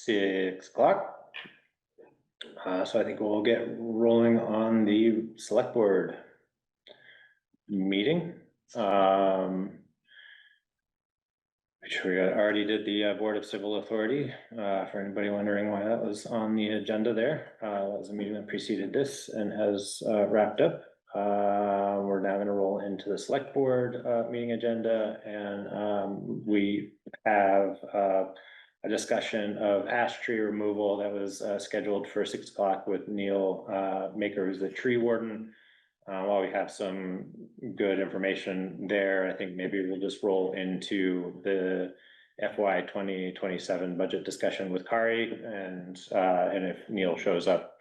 6 o'clock. So I think we'll get rolling on the select board meeting. Which we already did the Board of Civil Authority, for anybody wondering why that was on the agenda there. That was a meeting that preceded this and has wrapped up. We're now going to roll into the select board meeting agenda, and we have a discussion of ash tree removal that was scheduled for 6 o'clock with Neil Maker, who's the tree warden. While we have some good information there, I think maybe we'll just roll into the FY 2027 budget discussion with Kari, and if Neil shows up,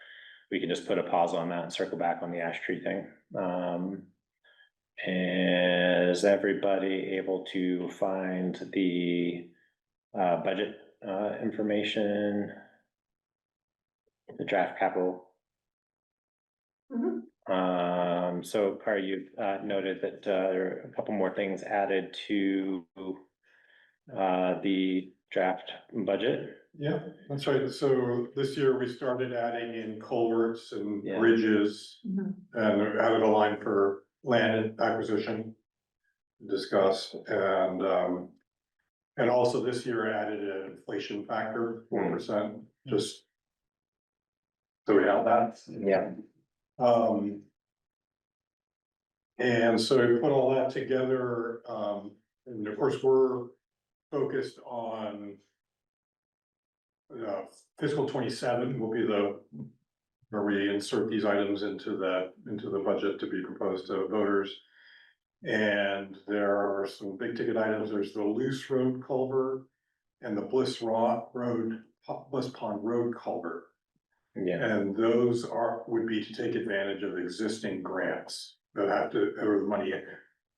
we can just put a pause on that and circle back on the ash tree thing. Is everybody able to find the budget information, the draft capital? So Kari, you've noted that there are a couple more things added to the draft budget. Yeah, that's right. So this year we started adding in culverts and bridges, and added a line for land acquisition discussed, and also this year added an inflation factor 4%, just so we have that. Yeah. And so we put all that together, and of course, we're focused on fiscal 27 will be where we insert these items into the budget to be proposed to voters. And there are some big ticket items. There's the Loose Road culvert and the Bliss Pond Road culvert. Yeah. And those would be to take advantage of existing grants that or the money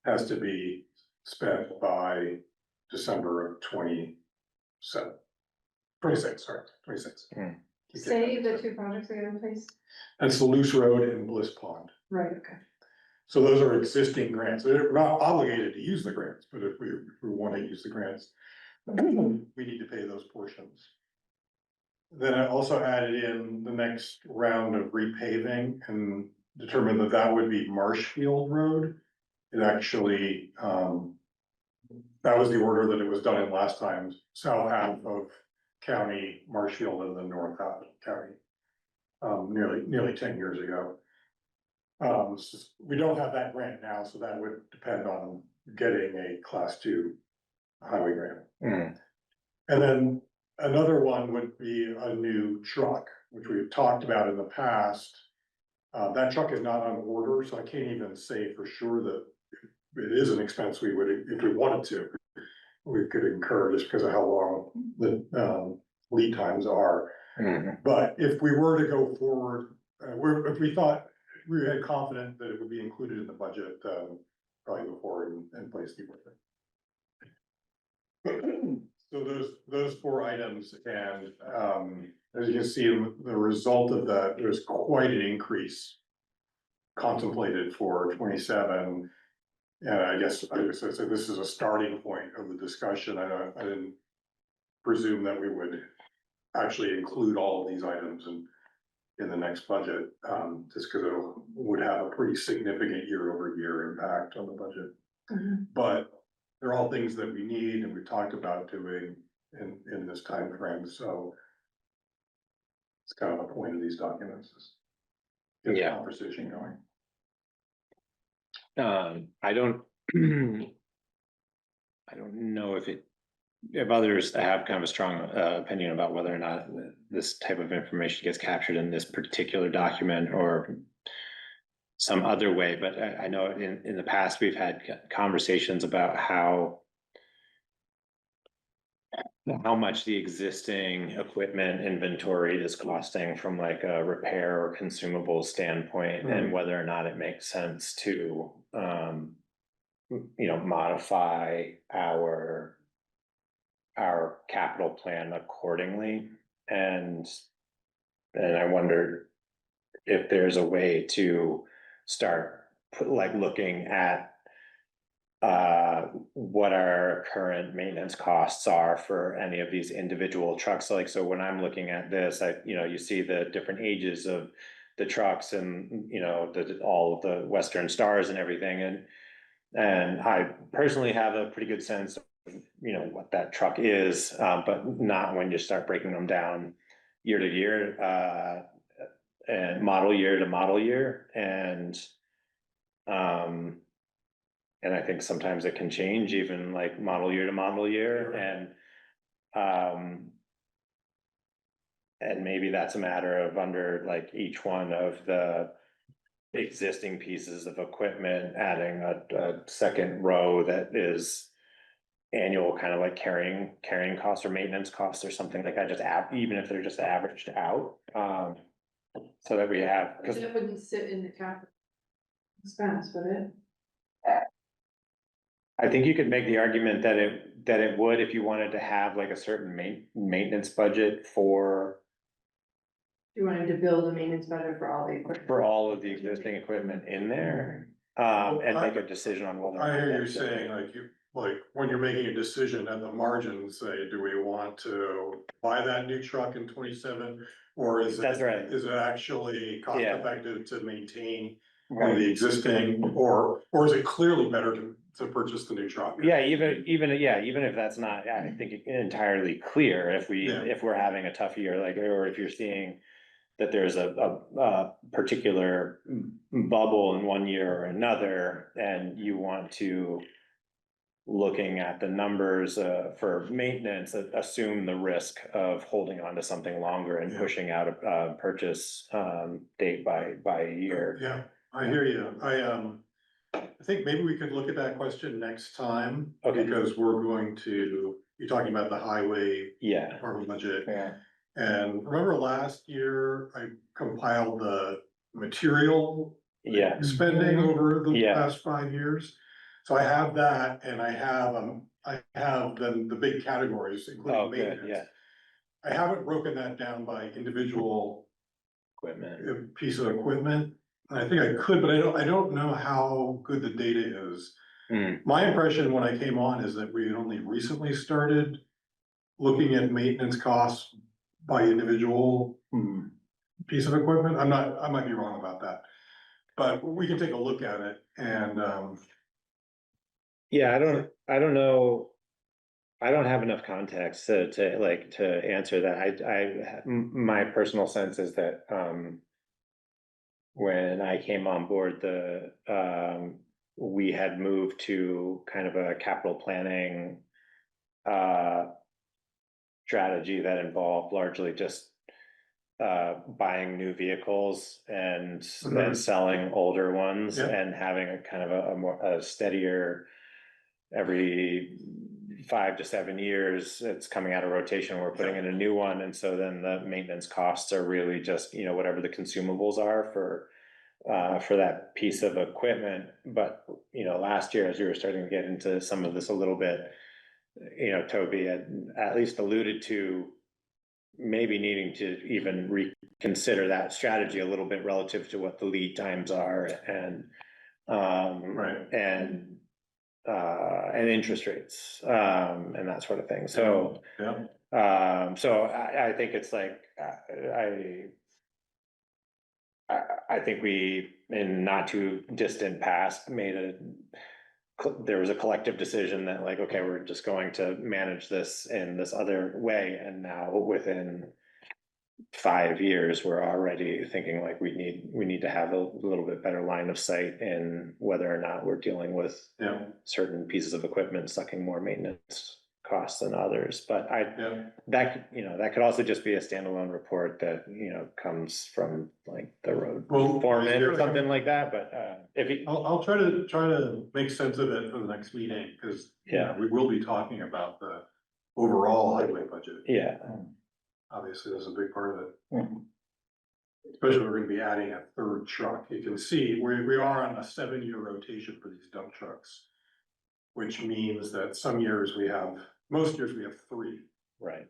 has to be spent by December of 26. Say the two projects again, please. That's the Loose Road and Bliss Pond. Right, okay. So those are existing grants. We're not obligated to use the grants, but if we want to use the grants, we need to pay those portions. Then I also added in the next round of repaving and determined that would be Marshfield Road. It actually, that was the order that it was done in last time, south half of county, Marshfield, and the north half of county, nearly 10 years ago. We don't have that grant now, so that would depend on getting a class 2 highway grant. And then another one would be a new truck, which we've talked about in the past. That truck is not on order, so I can't even say for sure that it is an expense we would, if we wanted to, we could incur just because of how long the lead times are. But if we were to go forward, if we thought we had confident that it would be included in the budget, probably go forward and place the order. So those 4 items, and as you can see, the result of that, there's quite an increase contemplated for 27. And I guess so this is a starting point of the discussion. I didn't presume that we would actually include all of these items in the next budget, just because it would have a pretty significant year-over-year impact on the budget. But they're all things that we need and we talked about doing in this time frame. So it's kind of a point of these documents is get the conversation going. I don't know if others have kind of a strong opinion about whether or not this type of information gets captured in this particular document or some other way, but I know in the past we've had conversations about how much the existing equipment inventory is costing from like a repair or consumable standpoint, and whether or not it makes sense to modify our capital plan accordingly. And I wondered if there's a way to start looking at what our current maintenance costs are for any of these individual trucks. Like, so when I'm looking at this, you see the different ages of the trucks and, all of the Western Stars and everything. And I personally have a pretty good sense of, what that truck is, but not when you start breaking them down year to year, and model year to model year. And I think sometimes it can change even like model year to model year and maybe that's a matter of under like each one of the existing pieces of equipment, adding a second row that is annual kind of like carrying costs or maintenance costs or something like that, even if they're just averaged out. So that we have, But it wouldn't sit in the capital expense, would it? I think you could make the argument that it would if you wanted to have like a certain maintenance budget for You wanted to build a maintenance budget for all the equipment. all of the existing equipment in there. And make a decision on whether. I hear you saying like when you're making a decision at the margin, say, do we want to buy that new truck in 27? Or is That's right. Is it actually cost Yeah. effective to maintain Right. the existing, or is it clearly better to purchase the new truck? Yeah, even if that's not, I think entirely clear, if we're having a tough year, like, or if you're seeing that there's a particular bubble in one year or another, and you want to, looking at the numbers for maintenance, assume the risk of holding on to something longer and Yeah. pushing out a purchase date by a year. Yeah, I hear you. I think maybe we could look at that question next time. Okay. Because you're talking about the highway Yeah, department budget. yeah, And remember last year, I compiled the material yeah, spending over the Yeah. past 5 years. So I have that, and I have then the big categories, oh, including good, maintenance. yeah, I haven't broken that down by individual equipment, piece of equipment. And I think I could, but I don't know how good the data is. My impression when I came on is that we had only recently started looking at maintenance costs by individual piece of equipment. I might be wrong about that. But we can take a look at it and, yeah, I don't know. I don't have enough context to answer that. My personal sense is that, when I came on board, we had moved to kind of a capital planning strategy that involved largely just buying new vehicles and then selling older ones Yeah. and having a kind of a steadier every 5 to 7 years, it's coming out of rotation, we're putting in a new one, and so then the maintenance costs are really just, whatever the consumables are for that piece of equipment. But, last year, as we were starting to get into some of this a little bit, Toby had at least alluded to maybe needing to even reconsider that strategy a little bit relative to what the lead times are and right. and interest rates, and that sort of thing. So, Yeah. so I think it's like, I think we, in not too distant past, there was a collective decision that like, okay, we're just going to manage this in this other way. And now within 5 years, we're already thinking like we need to have a little bit better line of sight in whether or not we're dealing with Yeah. certain pieces of equipment sucking more maintenance costs than others. But that could also just be a standalone report that, comes from like the road foreman or something like that. But I'll try to make sense of it for the next meeting, because we will be talking about the overall highway budget. Yeah. Obviously, that's a big part of it. Especially if we're gonna be adding a third truck. You can see we are on a 7-year rotation for these dump trucks. Which means that most years we have 3. Right.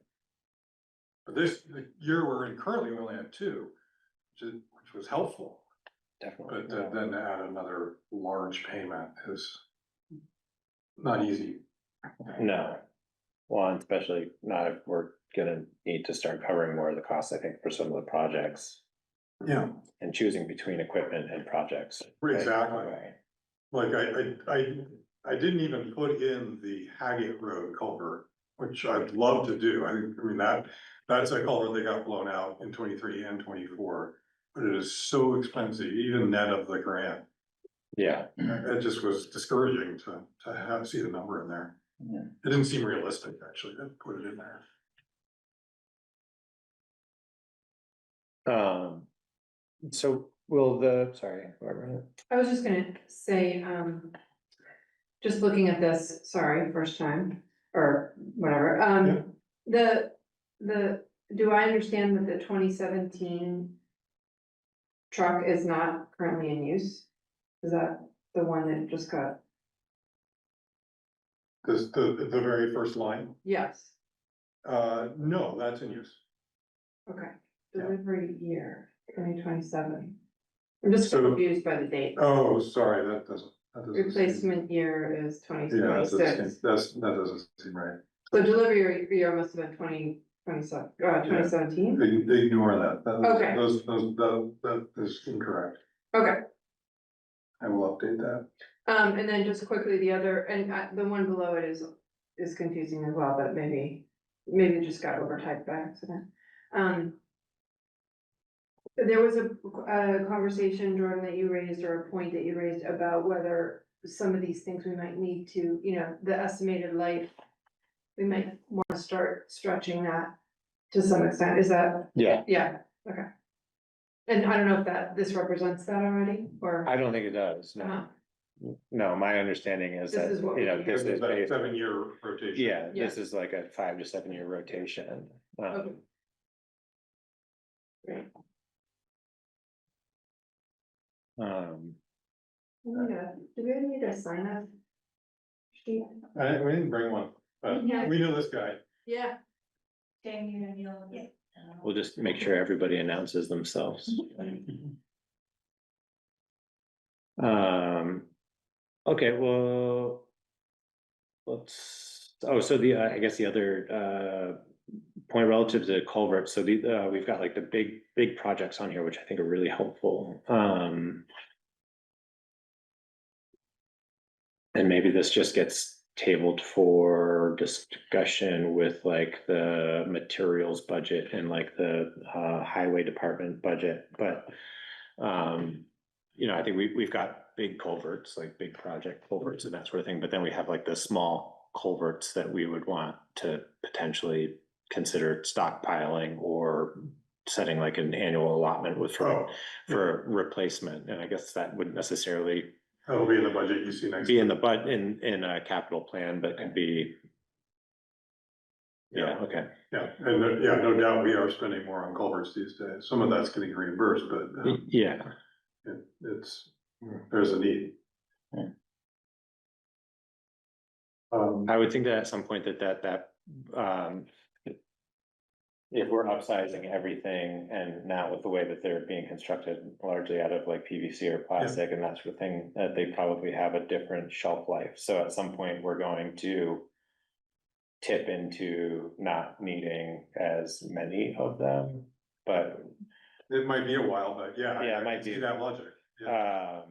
But the year we're in currently, we only have 2, which was helpful. Definitely. But then to add another large payment is not easy. No. Well, and especially not if we're gonna need to start covering more of the costs, I think, for some of the projects. Yeah, And choosing between equipment and projects. right? exactly. Right. Like I didn't even put in the Haggett Road culvert, which I'd love to do. I mean, that's a culvert that got blown out in 23 and 24. But it is so expensive, even net of the grant. Yeah, It just was discouraging to have, see the number in there. Yeah. It didn't seem realistic, actually, to put it in there. so will sorry, Barbara. I was just gonna say, just looking at this, sorry, first time, or whatever, do I understand that the 2017 truck is not currently in use? Is that the one that just got, This, the very first line, yes, no, that's in use. okay, Yeah. delivery year, 2027. I'm just So- confused by the date. Oh, sorry, that doesn't. seem- Replacement year is Yeah, that 2026. doesn't seem right. So delivery year must have been 2017? Ignore that. Okay. That is incorrect. Okay, I will update that. and then just quickly, the other, and the one below it is confusing as well, but maybe it just got overtyped by accident. There was a conversation, Jordan, that you raised, or a point that you raised about whether some of these things we might need to, the estimated life. We might wanna start stretching that to some extent, is that? Yeah. Yeah, okay. And I don't know if this represents that already, or? I don't think it does, Uh-huh. no. No, my understanding is This that, is what we can this do. is That based, 7-year rotation. yeah, Yeah. this is like a 5 to 7 year rotation. Okay. Great. Yeah, do we need a sign up? sheet? We didn't bring one, but Yeah. we know this guy. Yeah. We'll just make sure everybody announces themselves. Okay, well. So I guess the other, point relative to culvert, so we've got like the big projects on here, which I think are really helpful. And maybe this just gets tabled for discussion with like the materials budget and like the highway department budget, but. I think we've got big culverts, like big project culverts and that sort of thing, but then we have like the small culverts that we would want to potentially consider stockpiling or setting like an annual allotment for replacement, and I guess that wouldn't necessarily That'll be in the budget you see next. be in in a capital plan, but could be. Yeah, okay. Yeah, and no doubt we are spending more on culverts these days. Some of that's getting reimbursed, but Yeah, there's a need. Yeah. I I would think that at some point that if we're upsizing everything, and now with the way that they're being constructed largely out of like PVC or plastic and that sort of thing, that they probably have a different shelf life. So at some point, we're going to tip into not needing as many of them, but It might be a while, but yeah. Yeah, it I might can see be. that logic. Yeah.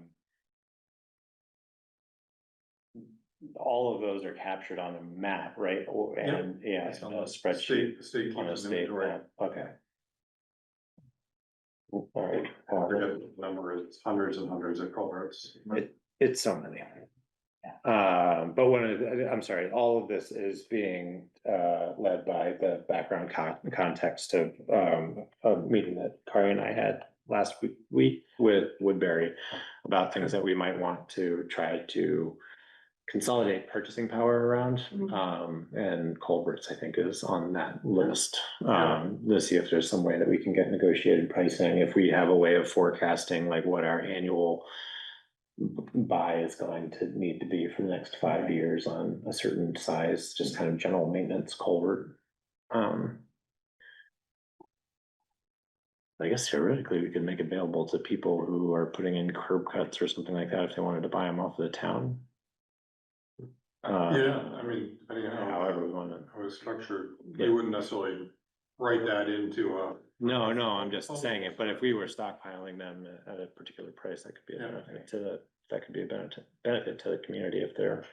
All of those are captured on a map, right? And yeah, It's on on a the spreadsheet State on a keeps an state inventory. map, okay. All right. I forget the number, it's hundreds and hundreds of culverts. It's so many. But I'm sorry, all of this is being led by the background context of a meeting that Kari and I had last week with Woodbury about things that we might want to try to consolidate purchasing power around. And culverts, I think, is on that list. To see if there's some way that we can get negotiated pricing, if we have a way of forecasting like what our annual buy is going to need to be for the next 5 years on a certain size, just kind of general maintenance culvert. I guess theoretically we could make available to people who are putting in curb cuts or something like that if they wanted to buy them off of the town. Yeah, I mean, depending on However we wanna. how it's structured, Yeah. you wouldn't necessarily write that into a. No, I'm just saying it, but if we were stockpiling them at a particular price, that could be a Yeah. benefit to that could be a benefit to the community if they're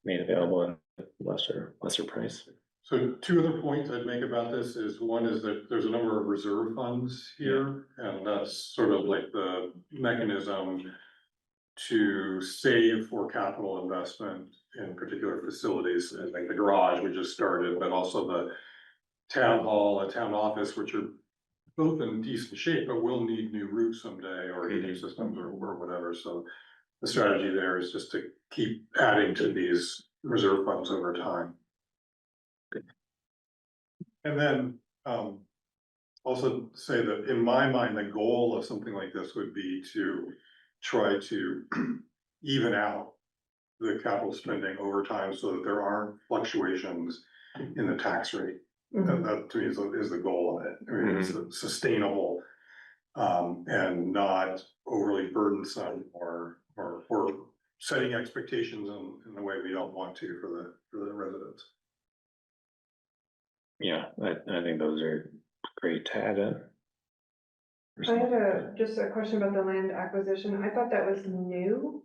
made available at a lesser price. So two other points I'd make about this is, one is that there's a number of reserve funds here, and that's sort of like the mechanism to save for capital investment in particular facilities, like the garage we just started, but also the town hall and town office, which are both in decent shape, but will need new roofs someday, or heating systems or whatever, so the strategy there is just to keep adding to these reserve funds over time. And then, also say that in my mind, the goal of something like this would be to try to even out the capital spending over time so that there aren't fluctuations in the tax rate. And that to me is the goal of it. I mean, it's sustainable, and not overly burdensome or setting expectations in the way we don't want to for the residents. Yeah, I think those are great to add in. I had just a question about the land acquisition. I thought that was new,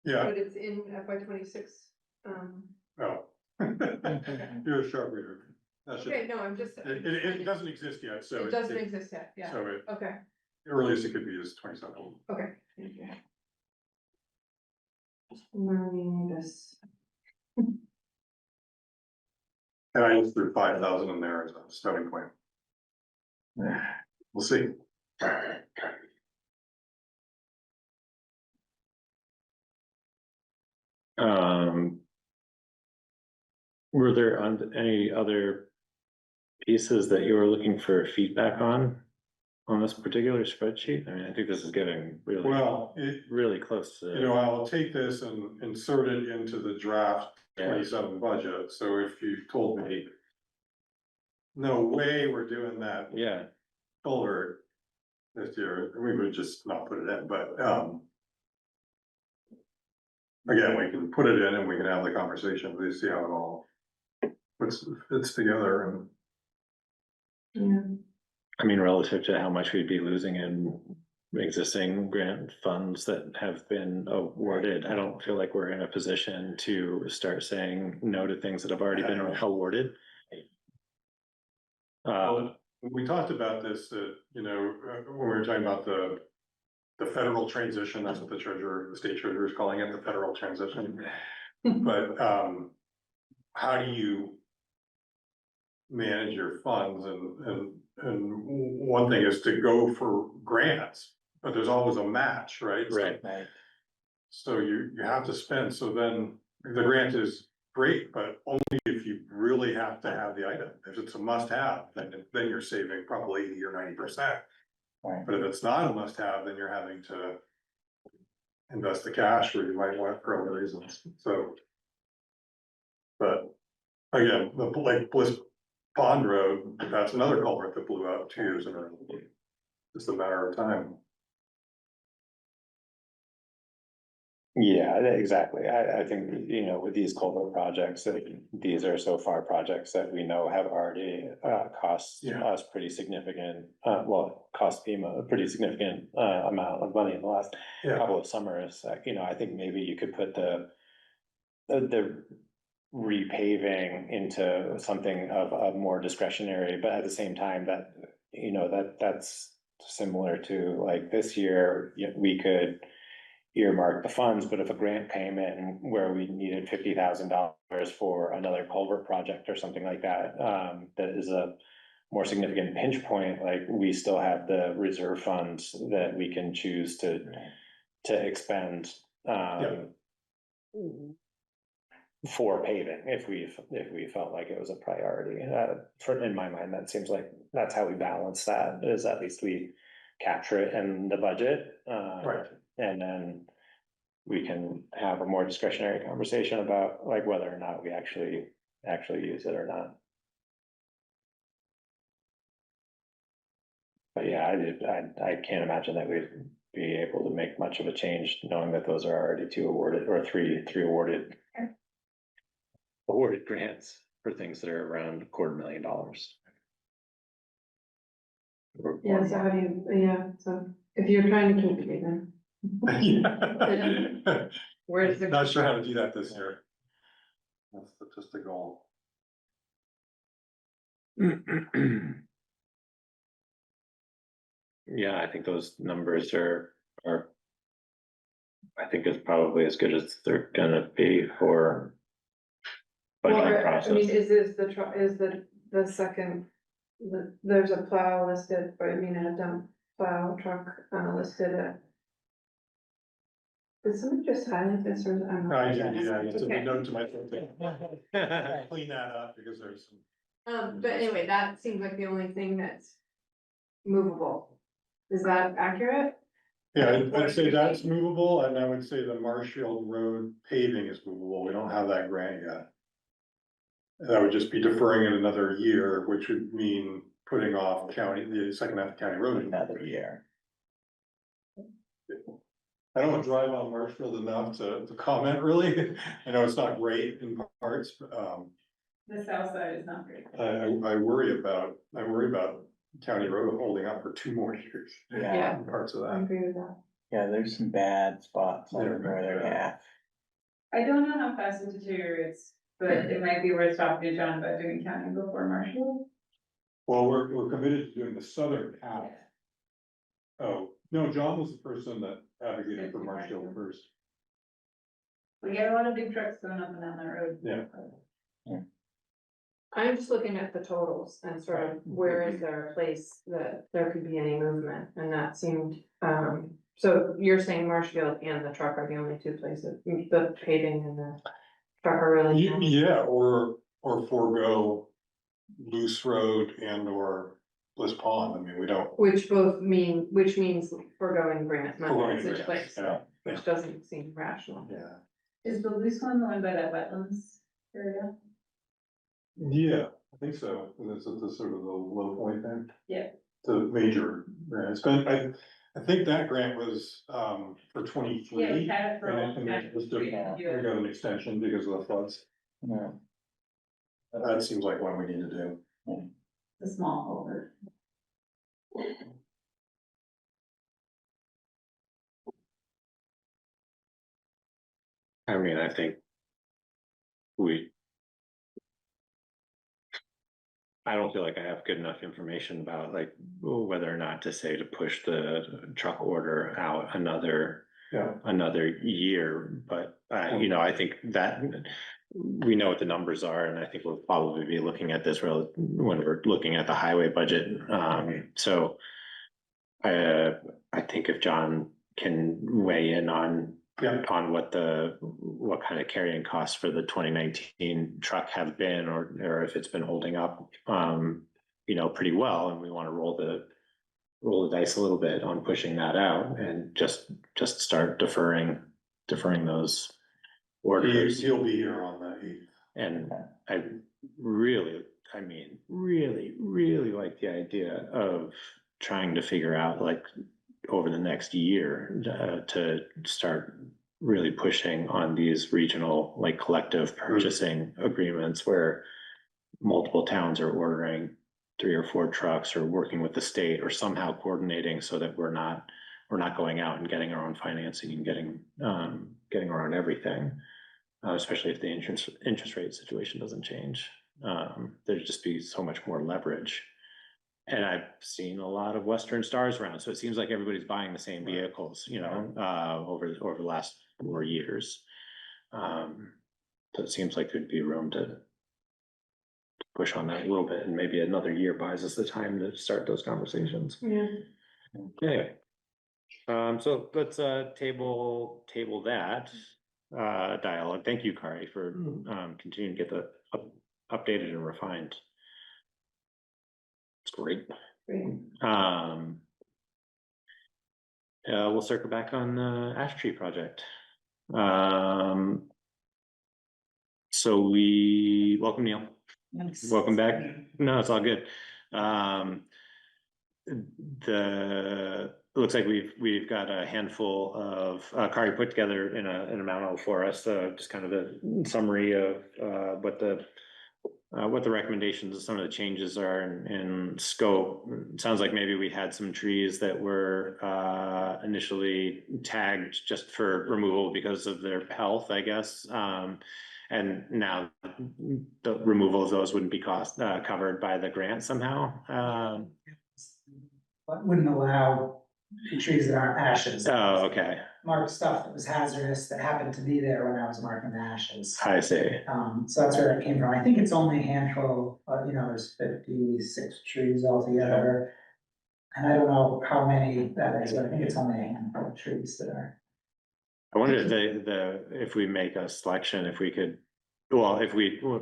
Yeah, but it's in FY 26. oh. You're a sharp reader. That should, Okay, no, I'm just. it doesn't exist yet, so. It doesn't exist yet, yeah, So it, okay, earliest it could be is 27. okay. Thank you. Just learning this. And I just threw 5,000 in there as a starting point. We'll see. Were there any other pieces that you were looking for feedback on this particular spreadsheet? I mean, I think this is getting really, Well, really close you to, know, I'll take this and insert it into the draft Yeah. 27 budget, so if you told me. No way we're doing that yeah, culvert this year, we would just not put it in, but, again, we can put it in and we can have the conversation, we see how it all fits together and. Yeah. I mean, relative to how much we'd be losing in existing grant funds that have been awarded, I don't feel like we're in a position to start saying no to things that have already been awarded. Well, we talked about this, you know, when we were talking about the federal transition, that's what the state treasurer is calling it, the federal transition. But, how do you manage your funds, and one thing is to go for grants, but there's always a match, right? Right. So you have to spend, so then the grant is great, but only if you really have to have the item. If it's a must-have, then you're saving probably 80 or 90%. Right. But if it's not a must-have, then you're having to invest the cash where you might want it for other reasons, so. But again, like Bliss Pond Road, that's another culvert that blew out 2 years in a row. Just a matter of time. Yeah, exactly. I think, you know, with these culvert projects, these are so far projects that we know have already cost Yeah. us pretty significant, cost FEMA a pretty significant amount of money in the last Yeah, couple of summers. You know, I think maybe you could put the repaving into something of a more discretionary, but at the same time that, you know, that's similar to like this year, we could earmark the funds, but if a grant came in where we needed $50,000 for another culvert project or something like that, that is a more significant pinch point, like we still have the reserve funds that we can choose to expend for paving if we felt like it was a priority. In my mind, that seems like that's how we balance that, is at least we capture it in the budget. right. And then we can have a more discretionary conversation about like whether or not we actually use it or not. But yeah, I can't imagine that we'd be able to make much of a change, knowing that those are already two awarded, or three awarded grants for things that are around $250,000. Or Yeah, so more. how do you, yeah, so if you're trying to keep it even, Yeah. where's the? Not sure how to do that this year. That's just the goal. Yeah, I think those numbers are, I think it's probably as good as they're gonna be for Well, budgeting I mean, process. is this is the second, there's a plow listed, but I mean, a dump plow truck, listed at. Did somebody just highlight this or? I'm not- I did, yeah, it's a Okay. note to myself. Clean that up because there's some. But anyway, that seems like the only thing that's movable. Is that accurate? Yeah, I'd say that's movable, and I would say the Marshfield Road paving is movable, we don't have that grant yet. That would just be deferring it another year, which would mean putting off the second half of County Road another year. I don't drive on Marshfield enough to comment really, I know it's not great in parts, but, The south side is not great. I worry about County Road holding up for 2 more years. Yeah. Parts of I that. agree with that. Yeah, there's some bad spots on Yeah. the northern half. I don't know how fast it deteriorates, but it might be worth talking to John about doing county before Marshall. Well, we're committed to doing the southern half. Oh, no, John was the person that advocated for Marshall first. We get a lot of big trucks going up and down that road. Yeah. I'm just looking at the totals and sort of where is there a place that there could be any movement, and that seemed, so you're saying Marshfield and the truck are the only two places, the paving and the truck are really. Yeah, or forego Loose Road and or Bliss Pond, I mean, we don't. Which means foregoing grant money Foregoing in such grants, place, yeah. which doesn't seem rational. Yeah. Is the loose one the one by that wetlands area? Yeah, I think so, and it's at the sort of the low point there. Yeah. The major grant, it's been, I think that grant was, for Yeah, 23. we had it for a long And time. it was We different, didn't we do it. got an extension because of the floods. Yeah. That seems like one we need to do. The small culvert. I mean, I think I don't feel like I have good enough information about like whether or not to say to push the truck order out another year, but I think that we know what the numbers are, and I think we'll probably be looking at this when we're looking at the highway budget. So I think if John can weigh in on what kind of carrying costs for the 2019 truck have been, or if it's been holding up, pretty well, and we want to roll the dice a little bit on pushing that out and just start deferring those orders. He'll be here on the 8th. And I really like the idea of trying to figure out, like, over the next year, to start really pushing on these regional, like, collective purchasing agreements where multiple towns are ordering 3 or 4 trucks, or working with the state, or somehow coordinating so that we're not going out and getting our own financing and getting our own everything. Especially if the interest rate situation doesn't change. There'd just be so much more leverage. And I've seen a lot of Western Stars around, so it seems like everybody's buying the same vehicles, over the last 4 years. So it seems like there'd be room to push on that a little bit, and maybe another year buys us the time to start those conversations. Yeah. Anyway, so let's table that dialogue. Thank you, Kari, for continuing to get the updated and refined. It's great. Great. We'll circle back on the ash tree project. So welcome, Neil. Welcome back. No, it's all good. it looks like we've got a handful of, Kari put together in a memo for us, just kind of a summary of, what the recommendations, some of the changes are in scope. It sounds like maybe we had some trees that were, initially tagged just for removal because of their health, I guess. And now the removal of those wouldn't be covered by the grant somehow. But wouldn't allow trees that aren't ashes. Oh, okay, Mark stuff that was hazardous that happened to be there when I was marking the ashes. I see. So that's where that came from. I think it's only a handful, there's 56 trees altogether. And I don't know how many that is, but I think it's only a handful of trees that are. I wonder if if we make a selection, if we could, well,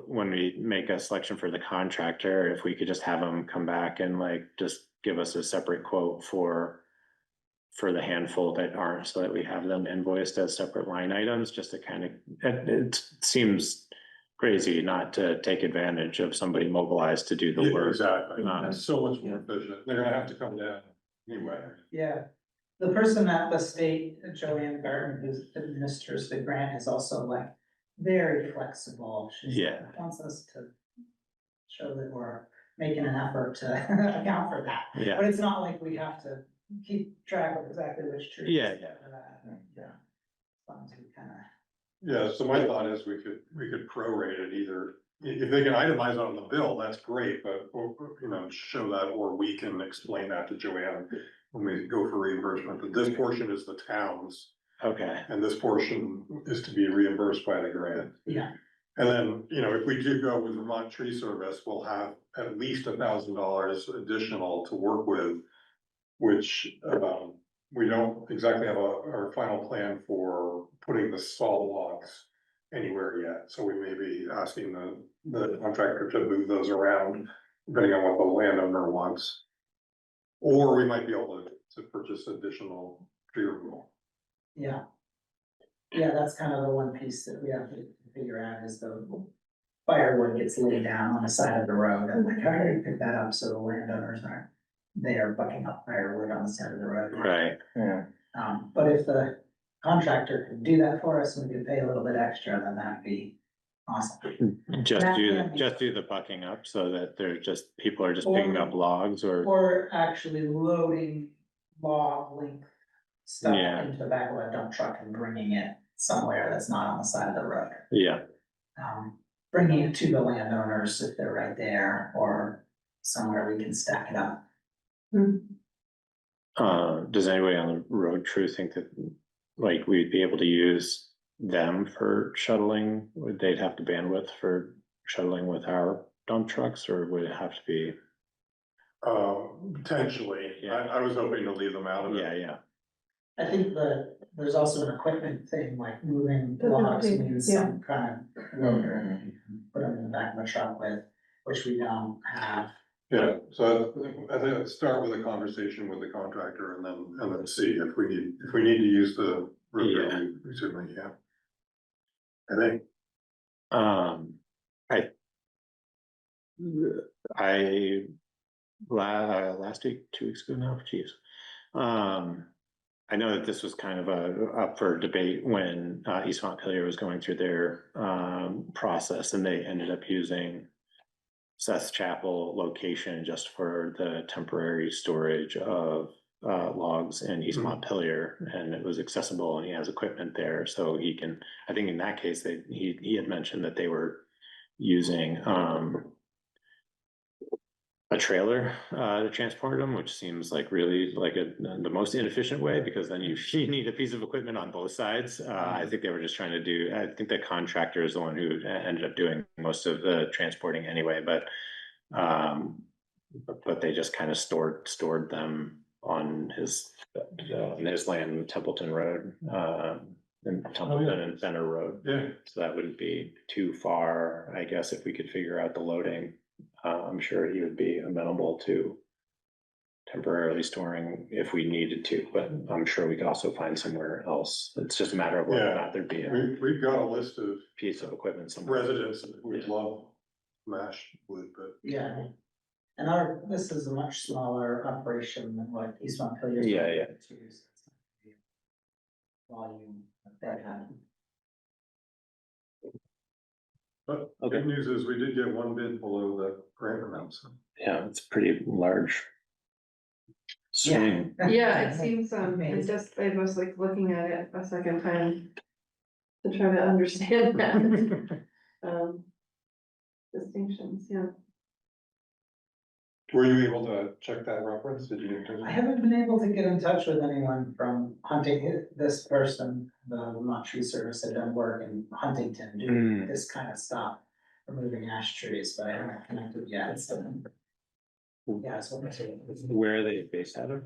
when we make a selection for the contractor, if we could just have them come back and like, just give us a separate quote for the handful that aren't, so that we have them invoiced as separate line items, just to kind of, it seems crazy not to take advantage of somebody mobilized to do the Yeah, work. exactly, that's so much more efficient, they're gonna have to come down anyway. Yeah, the person at the state, Joanne Garten, who administers the grant, is also like very flexible. She's like, Yeah. wants us to show that we're making an effort to account for that. Yeah, But it's not like we have to keep track of exactly which trees. Yeah. Yeah. As long as we kind of. Yeah, so my thought is we could prorate it either, if they can itemize it on the bill, that's great, but, show that, or we can explain that to Joanne when we go for reimbursement, but this portion is the town's, okay, and this portion is to be reimbursed by the grant. Yeah. And then, if we do go with Vermont Tree Service, we'll have at least $1,000 additional to work with, which, we don't exactly have our final plan for putting the salt logs anywhere yet, so we may be asking the contractor to move those around, depending on what the landowner wants. Or we might be able to purchase additional tree removal. Yeah. Yeah, that's kind of the one piece that we have to figure out is the firewood gets laid down on the side of the road, and like, how do you pick that up so the landowners aren't there bucking up firewood on the side of the road? right, Yeah. But if the contractor could do that for us and we could pay a little bit extra, then that'd be awesome. just That do, can be- just do the bucking up, so that people are just picking up logs, Or actually loading log length stuff Yeah. into the back of a dump truck and bringing it somewhere that's not on the side of the road. yeah. Bringing it to the landowners if they're right there, or somewhere we can stack it up. Does anybody on the road crew think that, like, we'd be able to use them for shuttling? Would they'd have the bandwidth for shuttling with our dump trucks, or would it have to be? Potentially, Yeah. I was hoping to leave them out of it. Yeah, I think there's also an equipment thing, like moving Doesn't logs think- means yeah. some kind of loader that you can put them in the back of a truck with, which we don't have. Yeah, so I think I'd start with a conversation with the contractor and then see if we need to use the road, Yeah. we certainly, yeah. I think, I last week, 2 weeks ago now, geez. I know that this was kind of up for debate when East Montpelier was going through their process, and they ended up using Seth's Chapel location just for the temporary storage of logs in East Mhm. Montpelier, and it was accessible, and he has equipment there, so he can, I think in that case, he had mentioned that they were using a trailer to transport them, which seems like really like the most inefficient way, because then you need a piece of equipment on both sides. I think they were just trying to do, I think the contractor is the one who ended up doing most of the transporting anyway, but they just kind of stored them on his land, Templeton Road, and Templeton and Center Road. yeah, So that wouldn't be too far, I guess, if we could figure out the loading. I'm sure he would be amenable to temporarily storing if we needed to, but I'm sure we could also find somewhere else. It's just a matter of whether or not there'd be a we've got a list of piece of equipment somewhere. residents that would Yeah. love MASH wood, but Yeah. And this is a much smaller operation than what East Montpelier. Yeah. Volume that they have. But Okay. good news is we did get one bid below the grant amount, so. Yeah, it's pretty large. Swing. Yeah, it seems, I was like looking at it a second time to try to understand that, distinctions, yeah. Were you able to check that reference? Did you? I haven't been able to get in touch with anyone from Hunting, this person, the Vermont Tree Service had done work in Huntington, doing this kind of stuff. Removing ash trees, but I haven't connected yet, so. Yeah, it's what I'm saying. Where are they based out of?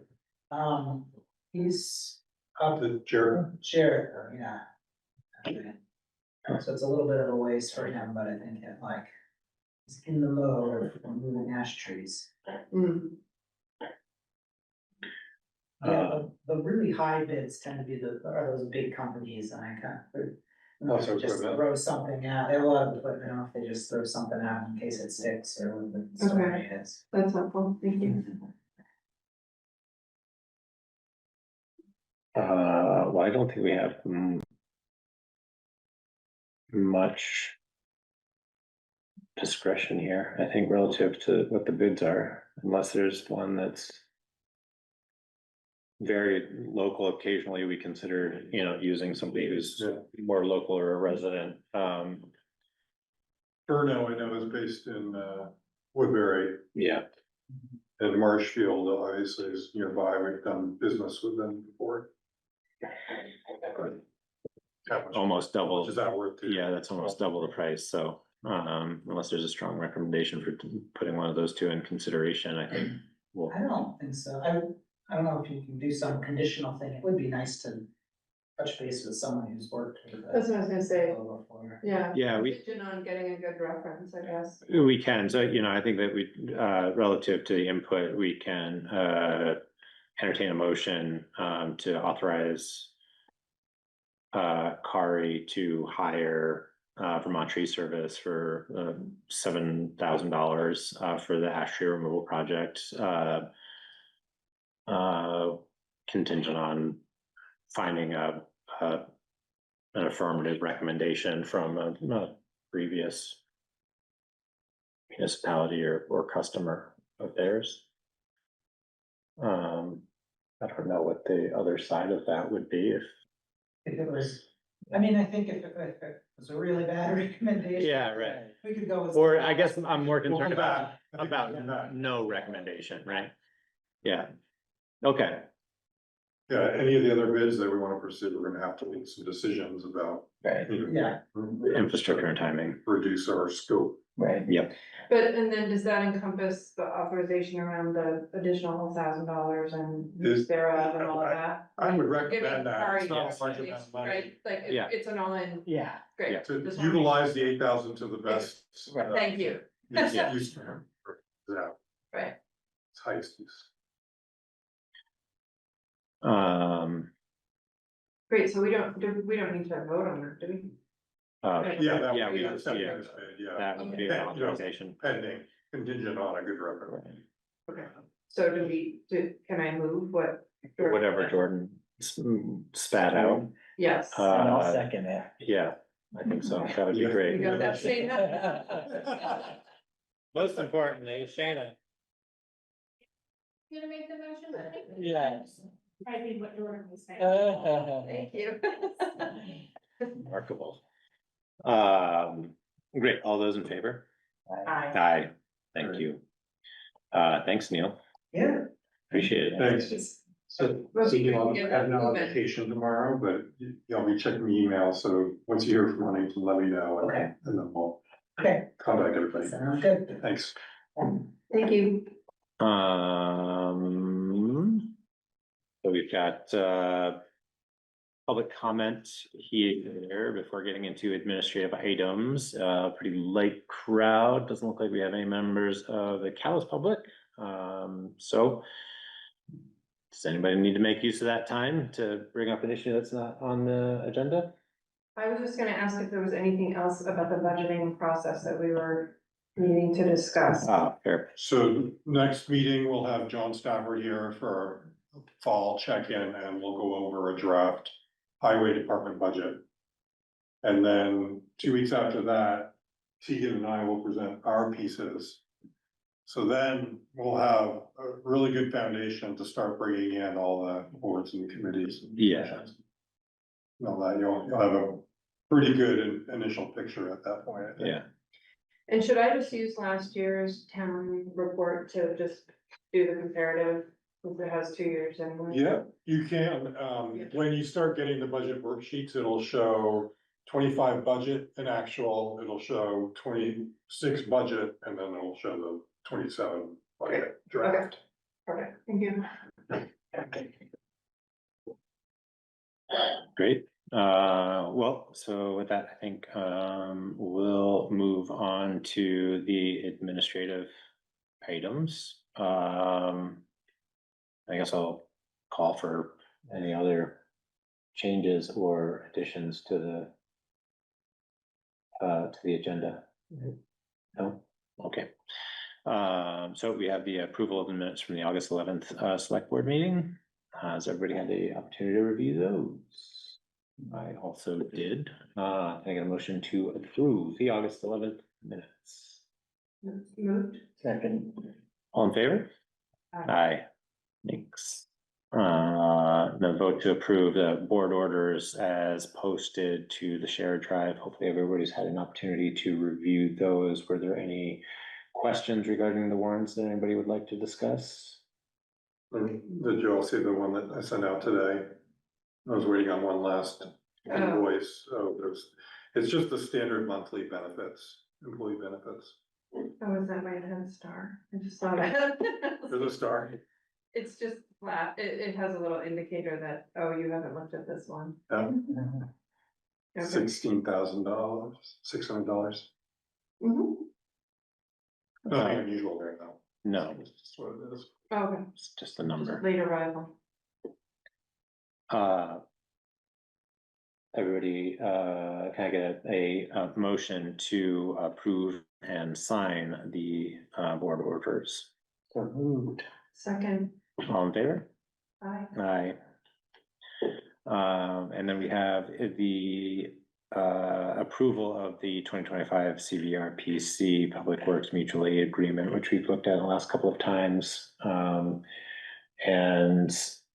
He's up The Jericho? Jericho, yeah. So it's a little bit of a ways for him, but I think it like, he's in the mode of removing ash trees. Mm. Yeah, the really high bids tend to be are those big companies, and I kind of. Also Just equipment. throw something out, they will have equipment, if they just throw something out in case it sticks or what the story is. That's helpful, thank you. Well, I don't think we have much discretion here, I think, relative to what the bids are, unless there's one that's very local. Occasionally, we consider, using somebody who's more local or a resident. Burno, I know, is based in Woodbury, Yeah, and Marshfield obviously is nearby. We've done business with them before. How much- almost how double. much is that worth to you? Yeah, that's almost double the price, so, unless there's a strong recommendation for putting one of those two in consideration, I think. Well, I don't think so, I don't know if you can do some conditional thing, it would be nice to touch base with someone who's worked with. That's what I was gonna say, Before. yeah. Yeah, Contingent on getting a good reference, I guess. we can, so, I think that we, relative to the input, we can, entertain a motion, to authorize Kari to hire, Vermont Tree Service for, $7,000, for the ash tree removal project, contingent on finding an affirmative recommendation from a previous municipality or customer of theirs. I don't know what the other side of that would be if. If it was, I mean, I think if it was a really bad recommendation. Yeah, right. We could go with. Or I guess I'm more We'll concerned come about, back. I think we'll come back. no recommendation, right? Yeah, okay, Yeah, any of the other bids that we want to pursue, we're gonna have to make some decisions about. Right, Yeah. infrastructure and timing, Reduce our scope. right. yep. But, and then does that encompass the authorization around the additional $1,000 and Is- thereof and all of that? I would Giving recommend that. It's Kari not a large amount of money. right, like, Yeah. it's an all-in, Yeah, great. Yeah. To Just wanna make- utilize the 8,000 to the best. Right. Thank you. Yeah. Use for that. Right, It's highest use. great, so we don't need to vote on it, do we? Yeah, that Yeah, would we, be accepted yeah, as bid, yeah, that would be an authorization. pending, contingent on a good reference. Okay, so can I move what? Whatever Jordan spat out, Yes. and I'll Uh, second it. yeah, I think so, that would be Yeah. You great. got that, Shayna? Most importantly, Shayna. You gonna make the motion? Yes. I think what Jordan was saying. Thank you. Remarkable. Great, all those in favor? Aye. Aye, thank you. Thanks, Neil, Yeah. appreciate it. Thanks. So, Well, so we you can know, get I that have no moving. vacation tomorrow, but I'll be checking the email, so once you hear from Huntington, let me know. and- Okay. And then we'll Okay, contact everybody. sounds good. Thanks. Thank you. So we've got, public comment here before getting into administrative items, pretty light crowd, doesn't look like we have any members of the Calais public. So does anybody need to make use of that time to bring up an issue that's not on the agenda? I was just gonna ask if there was anything else about the budgeting process that we were meeting to discuss. Fair. So next meeting, we'll have John Stafford here for our fall check-in, and we'll go over a draft highway department budget. And then 2 weeks after that, Tegan and I will present our pieces. So then we'll have a really good foundation to start bringing in all the boards and committees. And Yeah. commissions. And all that, you'll have a pretty good initial picture at that point, I think. Yeah. And should I just use last year's town report to just do the comparative, since it has 2 years anyway? Yeah, you can, when you start getting the budget worksheets, it'll show 25 budget and actual, it'll show 26 budget, and then it'll show the 27 budget draft. Perfect, thank you. Great. Well, so with that, I think, we'll move on to the administrative items. I guess I'll call for any other changes or additions to the agenda. No? Okay. So we have the approval of the minutes from the August 11th, select board meeting. Has everybody had the opportunity to review those? I also did. Can I get a motion to approve the August 11th minutes? Moved. Second. All in favor? Aye. Thanks. The vote to approve the board orders as posted to the shared drive. Hopefully everybody's had an opportunity to review those. Were there any questions regarding the warrants that anybody would like to discuss? Did you all see the one that I sent out today? I was waiting on one last invoice, so it's just the standard monthly benefits, employee benefits. Oh, is that why it has a star? I just saw that. There's a star. It's just flat, it has a little indicator that, oh, you haven't looked at this one. Yeah, Okay. $16,000, $600. Mhm. Nothing unusual there though. No, It's just what it is. Okay, it's just a number. late arrival. Everybody, can I get a motion to approve and sign the board orders? So moved. Second, All in favor? aye. Aye. And then we have the approval of the 2025 CVRPC Public Works Mutual Aid Agreement, which we've looked at the last couple of times. And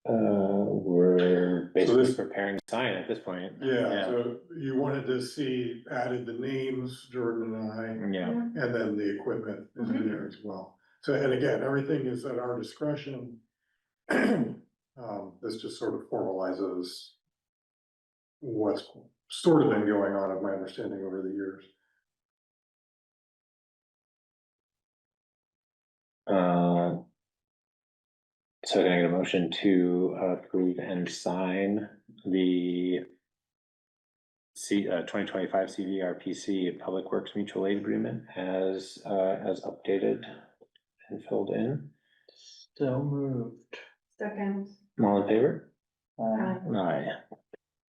we're basically this- preparing to sign at this point. Yeah, so you wanted to see added the names, Jordan and I, Yeah, and then the equipment is in there as well. So, and again, everything is at our discretion. This just sort of formalizes what's sort of been going on, of my understanding, over the years. So can I get a motion to approve and sign the 2025 CVRPC Public Works Mutual Aid Agreement as updated and filled in? So moved. Second, All in favor? aye. Aye.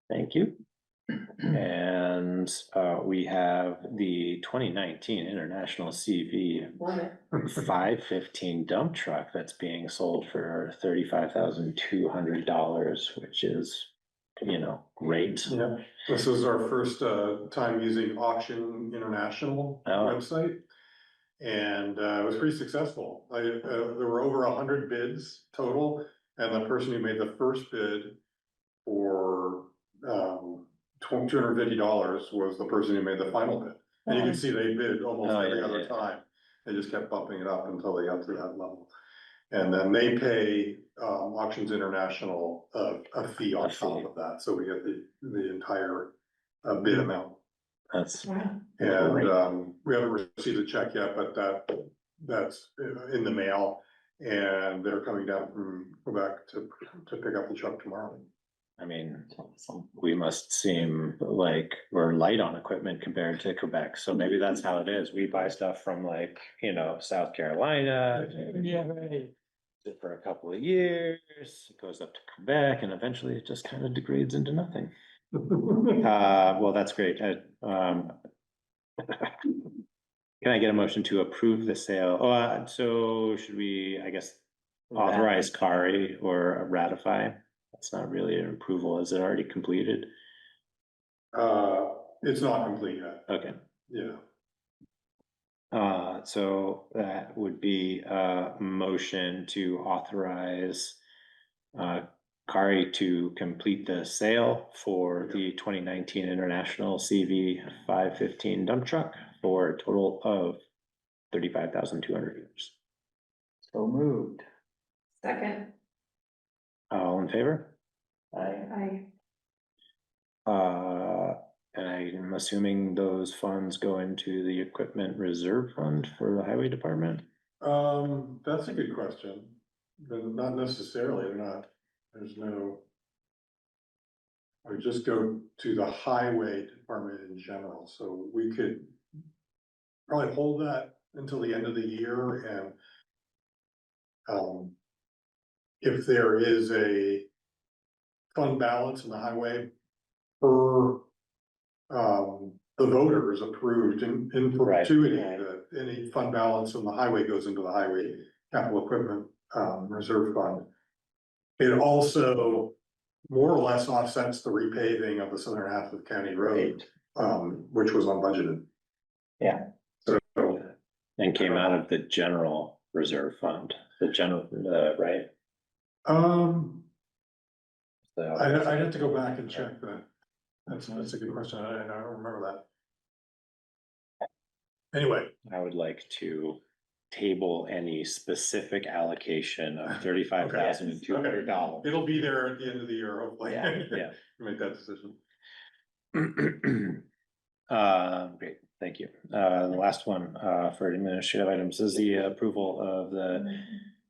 Thank you. And we have the 2019 International CV Love it. 515 dump truck that's being sold for $35,200, which is, great. Yeah, this is our first time using Auction International website. And it was pretty successful. There were over 100 bids total, and the person who made the first bid for $250 was the person who made the final bid. And you can see they bid almost every other time. They just kept bumping it up until they got to that level. And then they pay Auctions International a fee on top of that, so we get the entire bid amount. That's Wow. And we haven't received a check yet, but that's in the mail. And they're coming down from Quebec to pick up the truck tomorrow. I mean, we must seem like we're light on equipment compared to Quebec, so maybe that's how it is. We buy stuff from South Carolina. Yeah, right. For a couple of years, it goes up to Quebec, and eventually it just kind of degrades into nothing. Well, that's great. Can I get a motion to approve the sale? Oh, so should we, I guess, authorize Kari or ratify? That's not really an approval. Is it already completed? It's not complete yet, Okay. yeah. So that would be a motion to authorize Kari to complete the sale for the 2019 International CV 515 dump truck for a total of $35,200. So moved. Second, All in favor? I, And I'm assuming those funds go into the equipment reserve fund for the highway department? That's a good question, but not necessarily, they're not, there's no. I would just go to the highway department in general, so we could probably hold that until the end of the year and. If there is a fund balance in the highway per. The voters approved in perpetuity, Right. that any fund balance in the highway goes into the highway capital equipment, reserve fund. It also more or less offsets the repaving of the southern half of County Road, which was unbudgeted. Yeah. So, And came out of the general reserve fund, the general, right? So, I'd have to go back and check that. That's a good question. I don't remember that. Anyway, I would like to table any specific allocation of $35,200. it'll be there at the end of the year, hopefully. Yeah. Make that decision. Great, thank you. The last one, for administrative items is the approval of the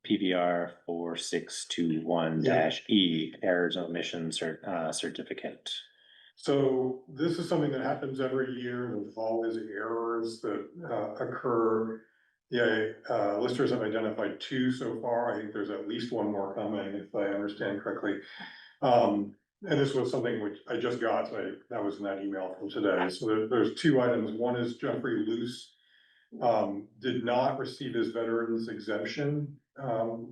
PVR 4621-E errors and omissions certificate. So this is something that happens every year. There's always errors that occur. Yeah, listers have identified 2 so far. I think there's at least 1 more coming, if I understand correctly. And this was something which I just got, so that was in that email from today. So there's 2 items. One is Jeffrey Luce did not receive his veterans exemption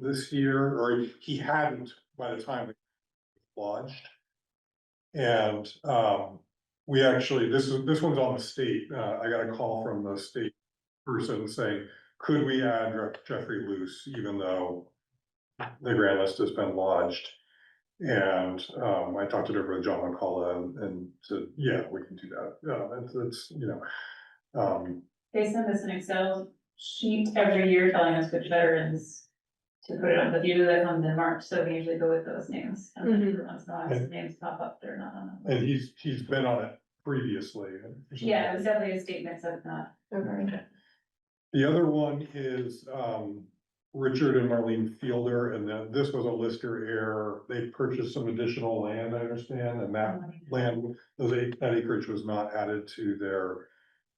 this year, or he hadn't by the time it was lodged. And we actually, this one's on the state. I got a call from the state person saying, could we add Jeffrey Luce, even though the grant list has been lodged? And I talked it over with John McCullough and said, yeah, we can do that. It's They send us an Excel sheet every year telling us which veterans to put it on, but usually that comes in March, so we usually go with those names. And then every once in a while, as names pop up, they're not on it. and he's been on it previously. Yeah, it was definitely a statement, so it's not. okay, The other one is Richard and Marlene Fielder, and then this was a lister error. They purchased some additional land, I understand, and that land, that acreage was not added to their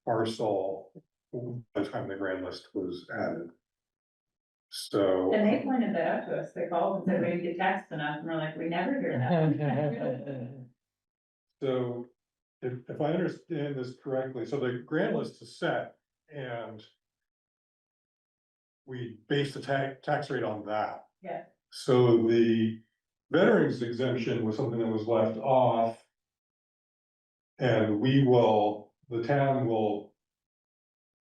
parcel by the time the grand list was added. So. And they pointed that out to us. They called and said, we didn't get taxed enough, and we're like, we never hear that. So if I understand this correctly, so the grand list is set and we base the tax rate on that. Yeah. So the veterans exemption was something that was left off. And the town will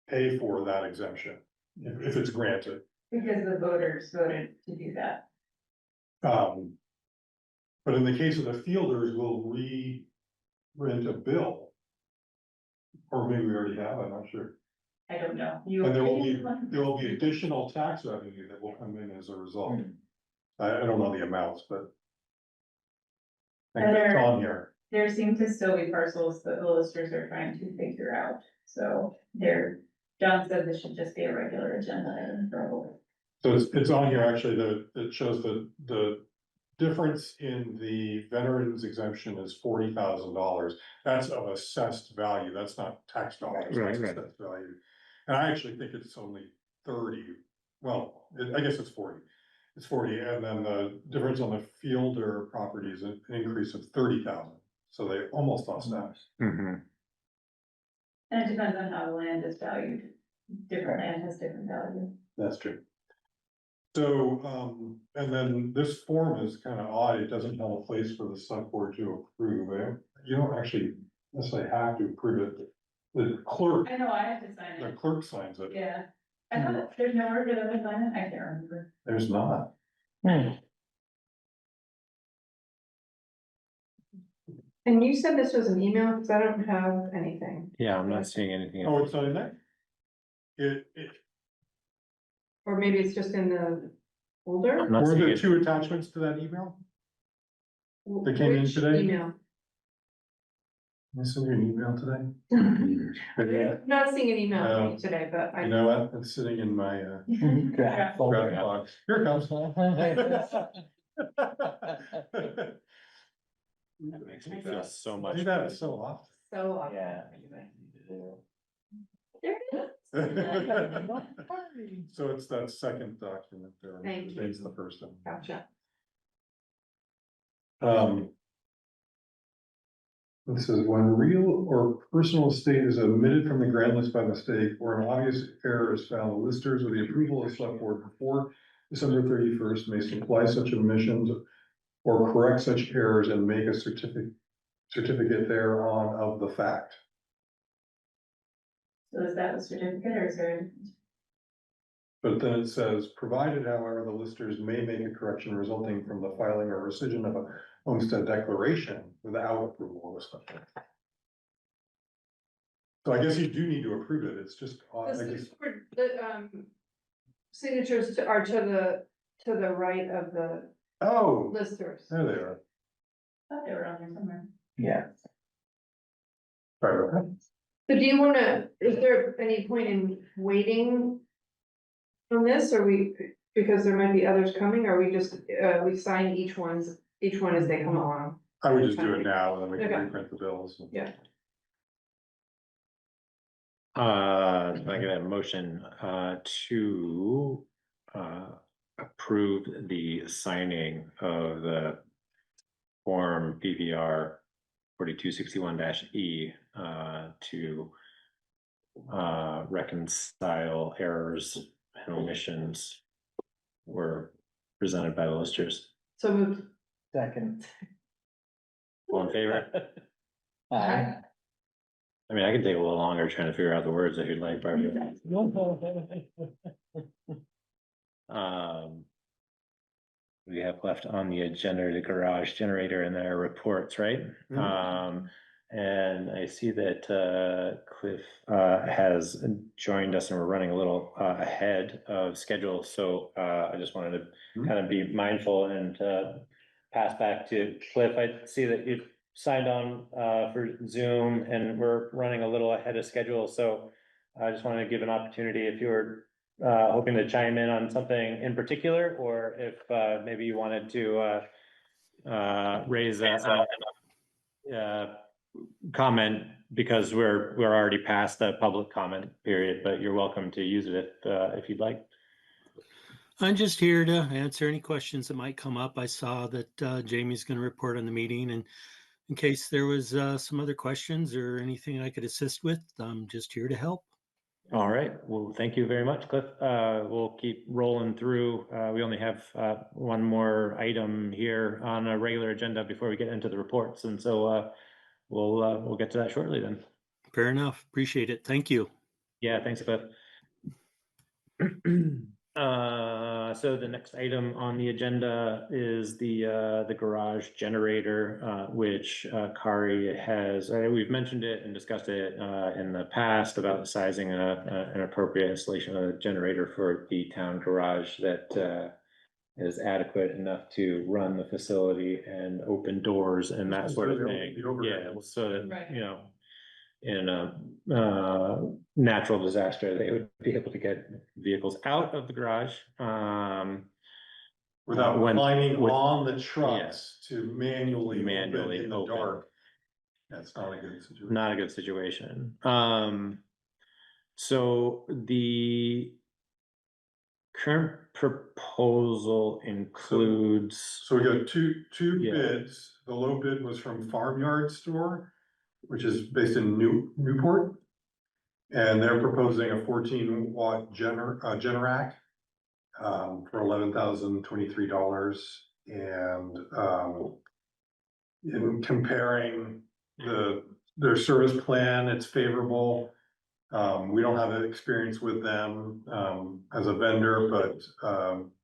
pay for that exemption if it's granted. Because the voters voted to do that. But in the case of the Fielders, we'll rent a bill. Or maybe we already have, I'm not sure. I don't know. And there will be additional tax revenue that will come in as a result. I don't know the amounts, but. I think it's on here. There seem to still be parcels that the listers are trying to figure out, so John said this should just be a regular agenda item probably. So it's on here, actually, it shows the difference in the veterans exemption is $40,000. That's of assessed value, that's not tax dollars, that's Right. assessed value. And I actually think it's only 30, well, I guess it's 40. It's 40, and then the difference on the Fielder property is an increase of 30,000, so they almost offset. Mhm. And it depends on how the land is valued different land has different value. That's true. So, and then this form is kind of odd, it doesn't have a place for the select board to approve, you don't actually necessarily have to approve it. The clerk, I know, I have to sign the it, clerk signs it, yeah. I thought there's nowhere to sign it, I can't remember. there's not. And you said this was an email, because I don't have anything, Yeah, I'm not seeing anything. Oh, it's not in there? It, or maybe it's just in the I'm folder? not were seeing there it. 2 attachments to that email? That came in Which today? email? Did I send you an email today? I'm not seeing an email from No. you today, but You I, know what, it's sitting in my, Draft draft folder. box, here it comes. That makes me feel so much. Do that so often. so, Yeah. there it is. So it's that second document there. Thank you. It's the first one. Gotcha. This is when real or personal estate is omitted from the grant list by mistake, or an obvious error is found, the listers with the approval of the select board before December 31st may supply such omissions or correct such errors and make a certificate thereon of the fact. So is that a certificate or is there? But then it says, provided however, the listers may make a correction resulting from the filing or rescission of a homestead declaration without approval of the select board. So I guess you do need to approve it, it's just, I The guess, signatures are to the right of the oh, listers. there they are. I thought they were on there somewhere. Yeah. Sorry about that. So do you wanna, is there any point in waiting on this, or because there might be others coming, or we just, we sign each one as they come along? I would just do it now, and then we can Okay. reprint the bills. Yeah. Can I get a motion, to, approve the signing of the form PVR 4261-E, to, reconcile errors and omissions were presented by the listers. So moved. Second. All in favor? Aye. I mean, I could take a little longer trying to figure out the words that you'd like, Barbie. We have left on the agenda the garage generator and their reports, right? And I see that Cliff has joined us and we're running a little ahead of schedule, so I just wanted to kind of be mindful and pass back to Cliff. I see that you signed on for Zoom and we're running a little ahead of schedule, so I just wanted to give an opportunity if you were hoping to chime in on something in particular, or if maybe you wanted to raise a comment, because we're already past the public comment period, but you're welcome to use it if you'd like. I'm just here to answer any questions that might come up. I saw that Jamie's going to report on the meeting, and in case there was some other questions or anything I could assist with, I'm just here to help. All right, well, thank you very much, Cliff. We'll keep rolling through. We only have one more item here on a regular agenda before we get into the reports, and so we'll get to that shortly then. Fair enough. Appreciate it. Thank you. Yeah, thanks, Cliff. So the next item on the agenda is the garage generator, which Kari has, we've mentioned it and discussed it in the past about sizing an appropriate installation of a generator for the town garage that is adequate enough to run the facility and open doors and that sort of thing. Yeah, so that, Right. you know, in a natural disaster, they would be able to get vehicles out of the garage. Without when- climbing with- on the trucks to manually open Manually in the open. dark. That's not a good situation. Not a good situation. So the current proposal includes, So we got two Yeah. bids. The low bid was from Farmyard Store, which is based in Newport. And they're proposing a 14 watt Generac. For $11,023 and, in comparing their service plan, it's favorable. We don't have experience with them, as a vendor, but,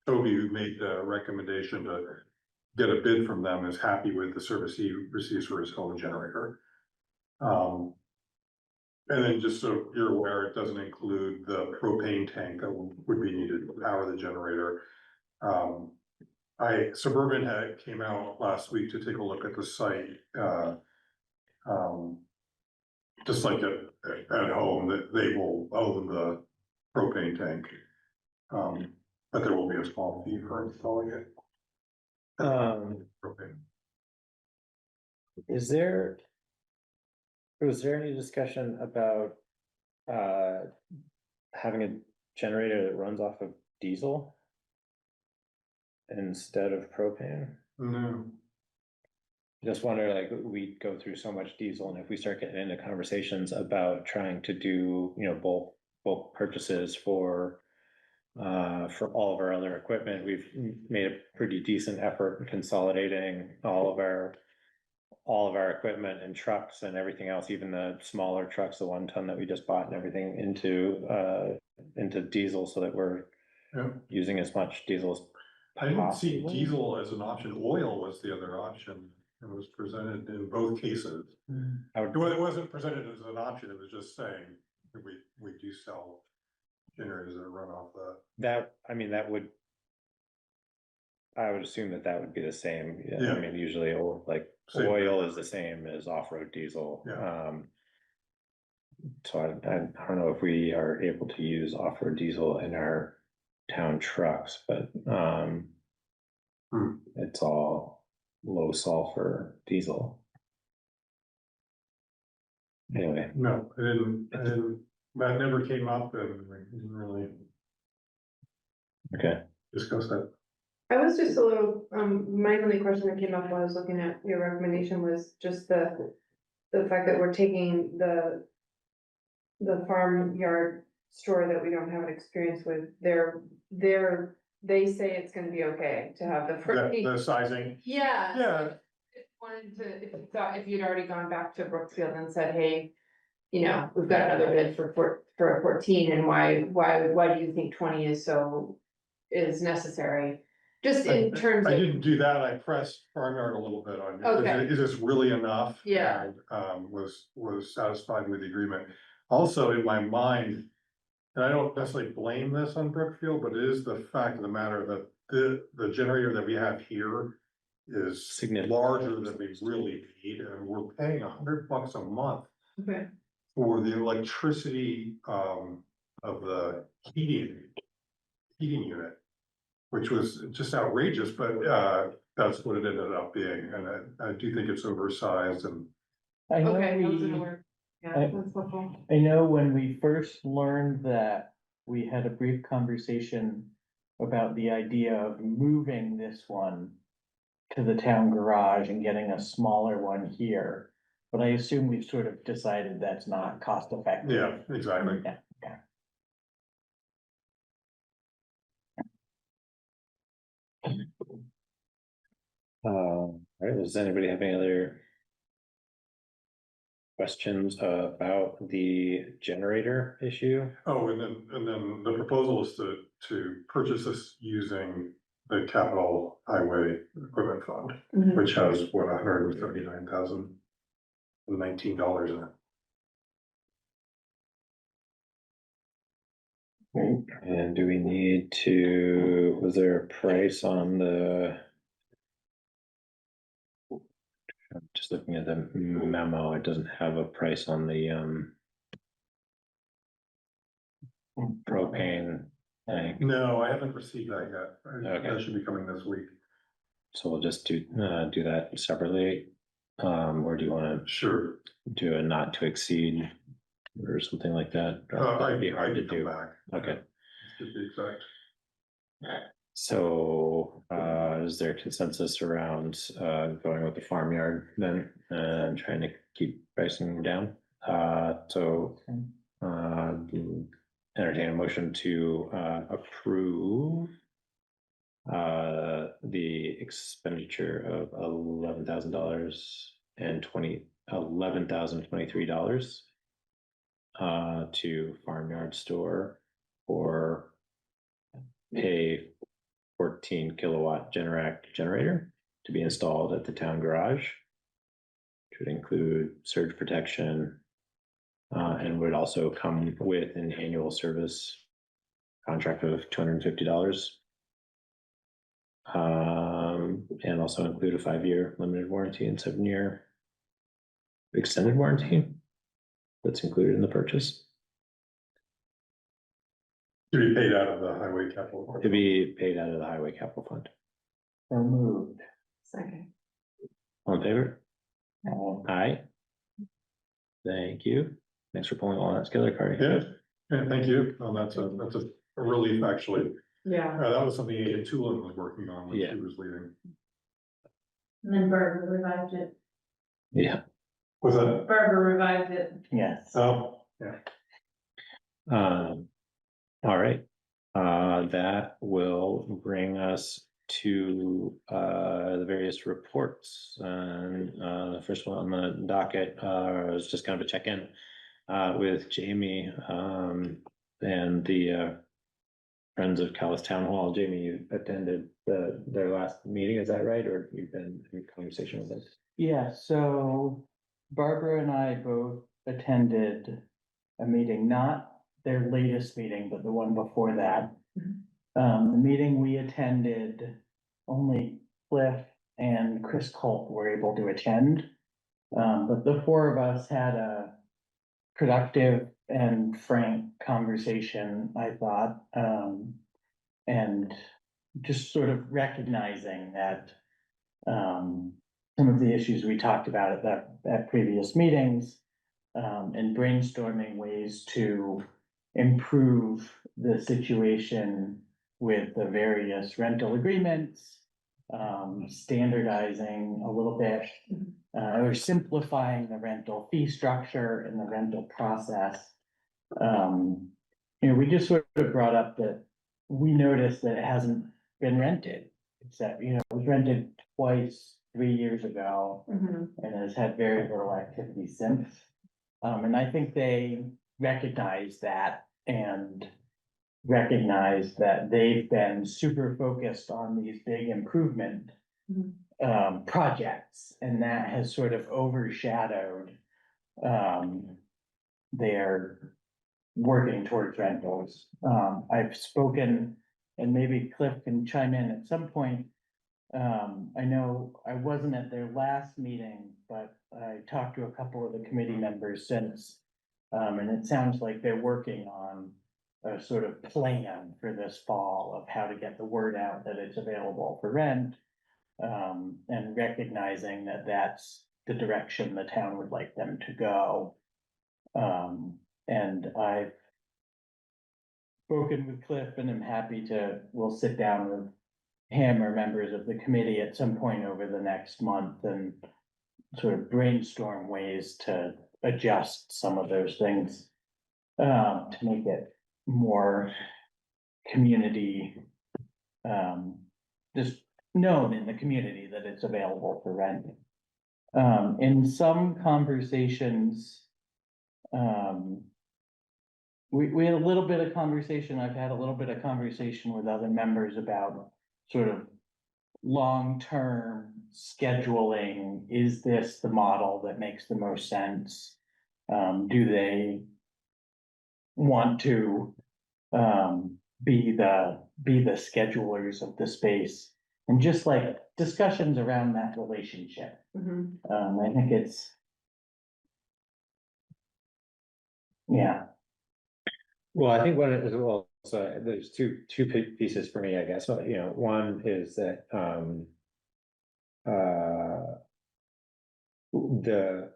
Toby, who made the recommendation to get a bid from them, is happy with the service he receives for his own generator. And then just so you're aware, it doesn't include the propane tank that would be needed to power the generator. Suburban came out last week to take a look at the site, just like at home, that they will own the propane tank. But there will be a small fee for installing it. Propane. Was there any discussion about having a generator that runs off of diesel instead of propane? No, Just wonder, like, we go through so much diesel, and if we start getting into conversations about trying to do, bulk purchases for all of our other equipment, we've made a pretty decent effort in consolidating all of our equipment and trucks and everything else, even the smaller trucks, the 1 ton that we just bought and everything into diesel, so that we're yeah. using as much diesel as I didn't see possible. diesel as an option. Oil was the other option. It was presented in both cases. It wasn't presented as an option. It was just saying that we do sell generators that run off the. I would assume that would be the same. Yeah, Yeah. I mean, usually Same oil thing. is the same as off-road diesel. Yeah. So I don't know if we are able to use off-road diesel in our town trucks, but it's all low sulfur diesel. Anyway. No, I didn't, that never came up and we didn't really Okay. discuss that. I was just a little, my only question that came up while I was looking at your recommendation was just the fact that we're taking the farmyard store that we don't have an experience with, they say it's gonna be okay to have the. The sizing, Yeah. yeah, Wanted to, if you'd already gone back to Brookfield and said, hey, we've got another bid for a 14, and why do you think 20 is necessary? Just in terms I of, didn't do that. I pressed farmyard a little bit on, Okay. is this really enough? Yeah. And, was satisfied with the agreement. Also, in my mind, and I don't necessarily blame this on Brookfield, but it is the fact of the matter that the generator that we have here is Significant. larger than we really need, and we're paying $100 a month okay, for the electricity, of the heating unit, which was just outrageous, but, that's what it ended up being, and I do think it's oversized and. I know okay, I wasn't we, aware. Yeah, I- that's helpful. I know when we first learned that, we had a brief conversation about the idea of moving this one to the town garage and getting a smaller one here. But I assume we've sort of decided that's not cost effective. Yeah, exactly. Yeah, yeah. All right, does anybody have any other questions about the generator issue? Oh, and then the proposal is to purchase this using the capital highway equipment fund, Mhm. which has what, $139,019 in it. And do we need to, was there a price on the? I'm just looking at the memo, it doesn't have a price on the propane tank, No, I haven't received that yet. Okay. That should be coming this week. so we'll just do that separately. Or do you wanna Sure. do a not to exceed or something like that? That'd be hard to I can do. come back. Okay. Should be exact. So, is there consensus around, going with the farmyard then, and trying to keep pricing down? So Entertain a motion to approve the expenditure of $11,000 and $11,023 to Farmyard Store for a 14 kilowatt Generac generator to be installed at the town garage. Should include surge protection, and would also come with an annual service contract of $250. And also include a 5-year limited warranty and 7-year extended warranty that's included in the purchase. To be paid out of the highway capital. To be paid out of the highway capital fund. So moved. Second. All in favor? Um, Aye. Thank you. Thanks for pulling all that together, Cardi. Yeah, and thank you. That's a relief, actually. Yeah. That was something Ian Tulin was working on when Yeah. she was leaving. And then Barbara revived it. Yeah. Was that? Barbara revived it. Yes. Oh, yeah. All right. That will bring us to the various reports. And the first one on the docket was just kind of a check-in with Jamie and the Friends of Calais Town Hall. Jamie, you attended their last meeting, is that right? Or you've been in conversation with them? Yeah, so Barbara and I both attended a meeting, not their latest meeting, but the one before that. The meeting we attended, only Cliff and Chris Colt were able to attend. But the four of us had a productive and frank conversation, I thought. And just sort of recognizing that some of the issues we talked about at previous meetings, and brainstorming ways to improve the situation with the various rental agreements, standardizing a little bit, or simplifying the rental fee structure and the rental process. We just sort of brought up that we noticed that it hasn't been rented. Except, it was rented twice 3 years ago and has had very little activity since. And I think they recognize that and recognize that they've been super focused on these big improvement projects, and that has sort of overshadowed their working towards rentals. I've spoken, and maybe Cliff can chime in at some point. I know I wasn't at their last meeting, but I talked to a couple of the committee members since. And it sounds like they're working on a sort of plan for this fall of how to get the word out that it's available for rent. And recognizing that that's the direction the town would like them to go. And I've spoken with Cliff and I'm happy we'll sit down with him or members of the committee at some point over the next month and sort of brainstorm ways to adjust some of those things to make it more community, just known in the community that it's available for rent. In some conversations, we had a little bit of conversation, I've had a little bit of conversation with other members about sort of long-term scheduling. Is this the model that makes the most sense? Do they want to be the schedulers of the space? And just like discussions around that relationship. I think it's, yeah. Well, I think one as well, so there's two pieces for me, I guess. One is that the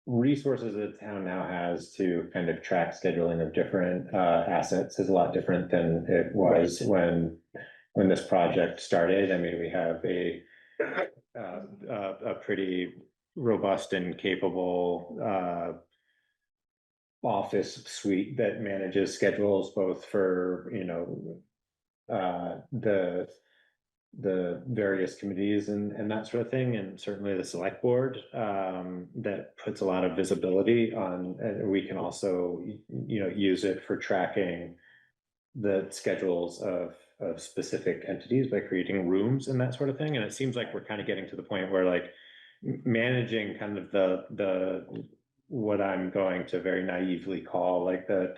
resources that the town now has to kind of track scheduling of different assets is a lot different than it was when this project started. I mean, we have a pretty robust and capable office suite that manages schedules both for, the various committees and that sort of thing, and certainly the select board, that puts a lot of visibility on, and we can also, use it for tracking the schedules of specific entities by creating rooms and that sort of thing. And it seems like we're kind of getting to the point where like managing kind of the what I'm going to very naively call like the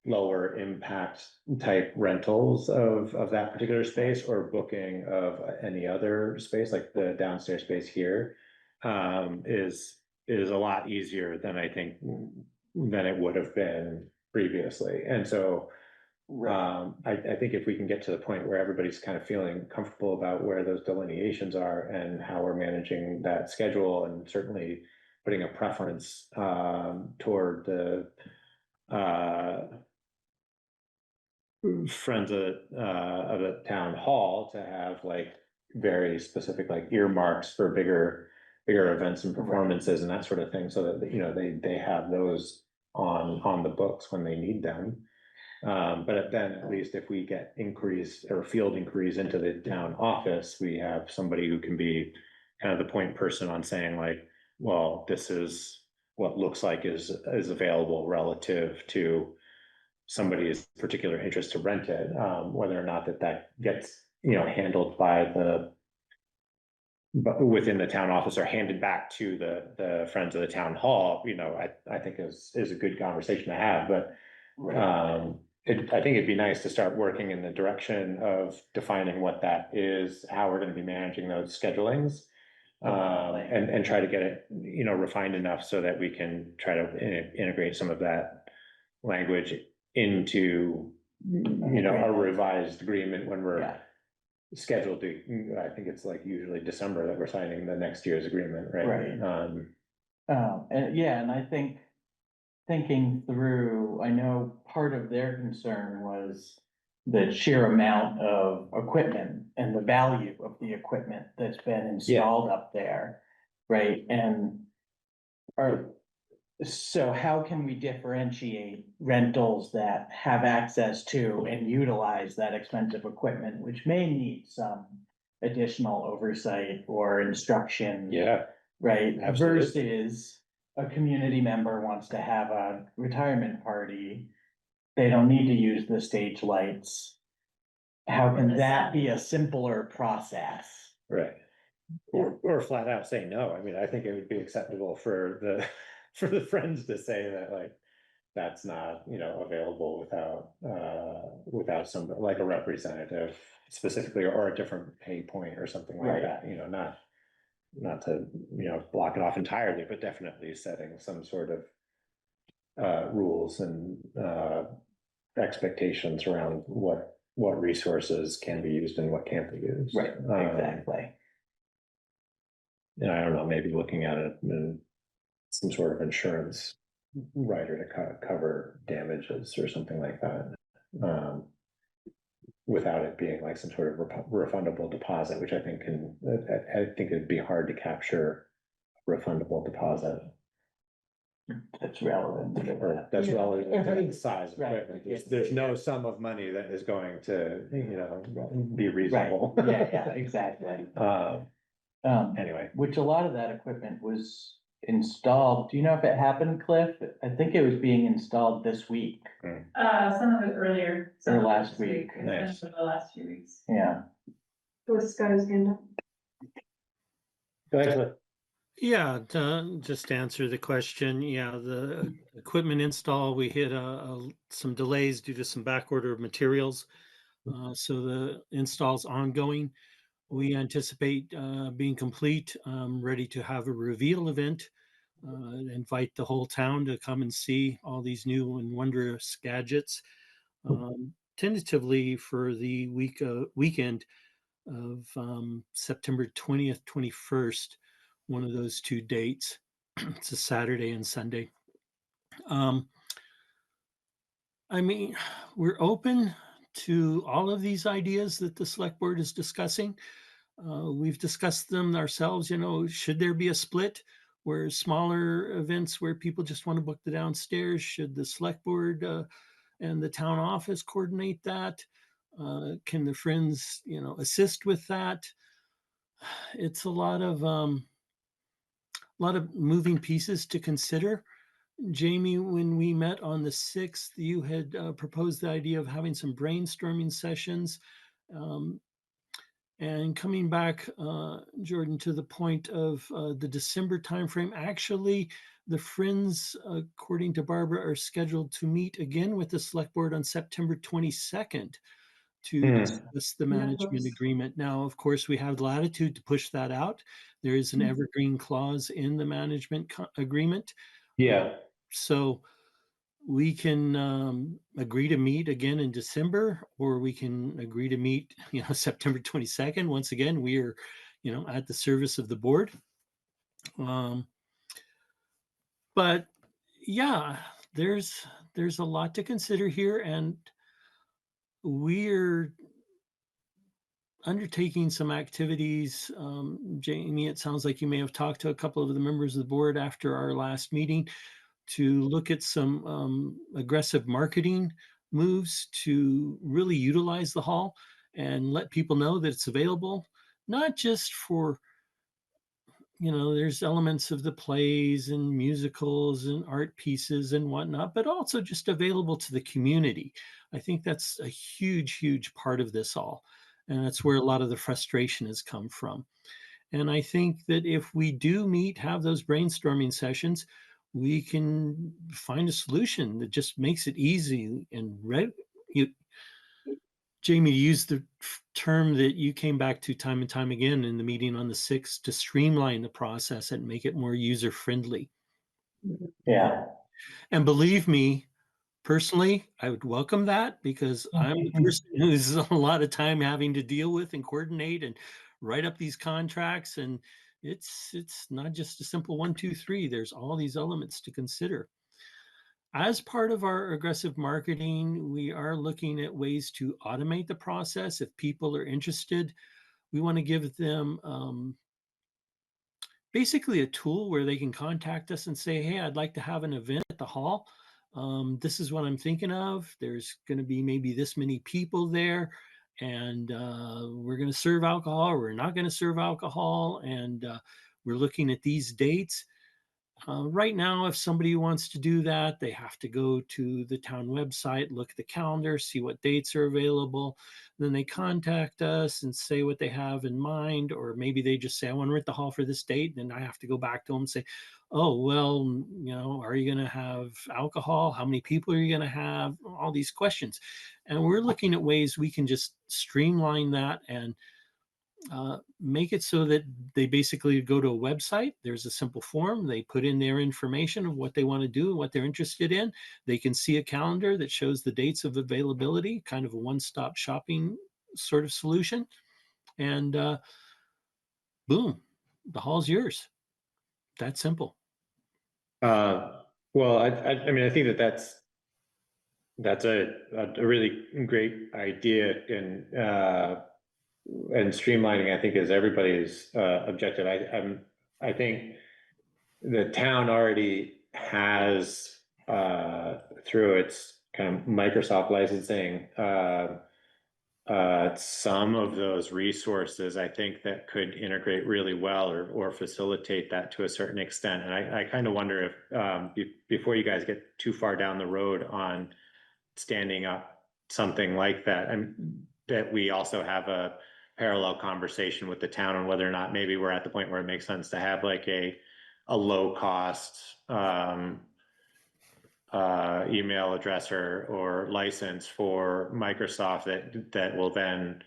lower impact type rentals of that particular space, or booking of any other space like the downstairs space here, is a lot easier than I think than it would have been previously. And so I think if we can get to the point where everybody's kind of feeling comfortable about where those delineations are and how we're managing that schedule, and certainly putting a preference toward the friends of the town hall to have like very specific like earmarks for bigger events and performances and that sort of thing, so that they have those on the books when they need them. But then at least if we get inquiries or field inquiries into the town office, we have somebody who can be kind of the point person on saying like, well, this is what looks like is available relative to somebody's particular interest to rent it, whether or not that gets, handled by but within the town office or handed back to the friends of the town hall, I think is a good conversation to have, but I think it'd be nice to start working in the direction of defining what that is, how we're gonna be managing those schedulings. And try to get it, refined enough so that we can try to integrate some of that language into, a revised agreement when we're scheduled to, I think it's like usually December that we're signing the next year's agreement, right? Right. And I think thinking through, I know part of their concern was the sheer amount of equipment and the value of the equipment that's been installed up there, right? So how can we differentiate rentals that have access to and utilize that expensive equipment, which may need some additional oversight or instruction? Yeah, Right, absolutely. versus a community member wants to have a retirement party. They don't need to use the stage lights. How can that be a simpler process? Right. Or flat out say no. I mean, I think it would be acceptable for the friends to say that like, that's not, available without some, like a representative specifically, or a different pay point or something like Right. that, not to, block it off entirely, but definitely setting some sort of rules and expectations around what resources can be used and what can't be used. Right, exactly. And I don't know, maybe looking at it in some sort of insurance rider to cover damages or something like that. Without it being like some sort of refundable deposit, which I think it'd be hard to capture a refundable deposit. That's relevant. Or that's relevant to the size of Right. equipment. There's no sum of money that is going to, be reasonable. Right, yeah, exactly. Anyway, Which a lot of that equipment was installed. Do you know if it happened, Cliff? I think it was being installed this week. Some of it earlier. some Or of it last this week. It's been Nice. for the last few weeks. Yeah. With Sky's hand up. go ahead, Cliff. Yeah, just to answer the question, the equipment install, we hit some delays due to some back order of materials. So the install's ongoing. We anticipate being complete, ready to have a reveal event. Invite the whole town to come and see all these new and wondrous gadgets. Tentatively for the weekend of September 20th, 21st, one of those two dates. It's a Saturday and Sunday. I mean, we're open to all of these ideas that the select board is discussing. We've discussed them ourselves, should there be a split? where smaller events where people just want to book the downstairs, should the select board and the town office coordinate that? Can the Friends, assist with that? It's a lot of moving pieces to consider. Jamie, when we met on the 6th, you had proposed the idea of having some brainstorming sessions. And coming back, Jordan, to the point of the December timeframe, actually, the Friends, according to Barbara, are scheduled to meet again with the select board on September 22nd to discuss the management agreement. Now, of course, we have latitude to push that out. There is an evergreen clause in the management agreement. Yeah. So we can agree to meet again in December, or we can agree to meet, September 22nd. Once again, we are, at the service of the board. But yeah, there's a lot to consider here, and we're undertaking some activities. Jamie, it sounds like you may have talked to a couple of the members of the board after our last meeting to look at some aggressive marketing moves to really utilize the hall and let people know that it's available, not just for, there's elements of the plays and musicals and art pieces and whatnot, but also just available to the community. I think that's a huge, huge part of this all. And that's where a lot of the frustration has come from. And I think that if we do have those brainstorming sessions, we can find a solution that just makes it easy and Jamie, you used the term that you came back to time and time again in the meeting on the 6th to streamline the process and make it more user friendly. Yeah. And believe me, personally, I would welcome that, because I'm the person who's a lot of time having to deal with and coordinate and write up these contracts. And it's not just a simple 1, 2, 3. There's all these elements to consider. As part of our aggressive marketing, we are looking at ways to automate the process. If people are interested, we want to give them basically a tool where they can contact us and say, hey, I'd like to have an event at the hall. This is what I'm thinking of. There's going to be maybe this many people there, and we're going to serve alcohol, or we're not going to serve alcohol, and we're looking at these dates. Right now, if somebody wants to do that, they have to go to the town website, look at the calendar, see what dates are available. Then they contact us and say what they have in mind, or maybe they just say, I want to rent the hall for this date. And I have to go back to them and say, oh, well, are you going to have alcohol? How many people are you going to have? All these questions. And we're looking at ways we can just streamline that and make it so that they basically go to a website. There's a simple form. They put in their information of what they want to do, what they're interested in. They can see a calendar that shows the dates of availability, kind of a one-stop shopping sort of solution. And boom, the hall's yours. That simple. Well, I mean, I think that's a really great idea, and streamlining, I think, is everybody's objective. I think the town already has through its kind of Microsoft licensing some of those resources, I think, that could integrate really well or facilitate that to a certain extent. And I kind of wonder if before you guys get too far down the road on standing up something like that, and that we also have a parallel conversation with the town on whether or not maybe we're at the point where it makes sense to have like a low cost email address or license for Microsoft that will then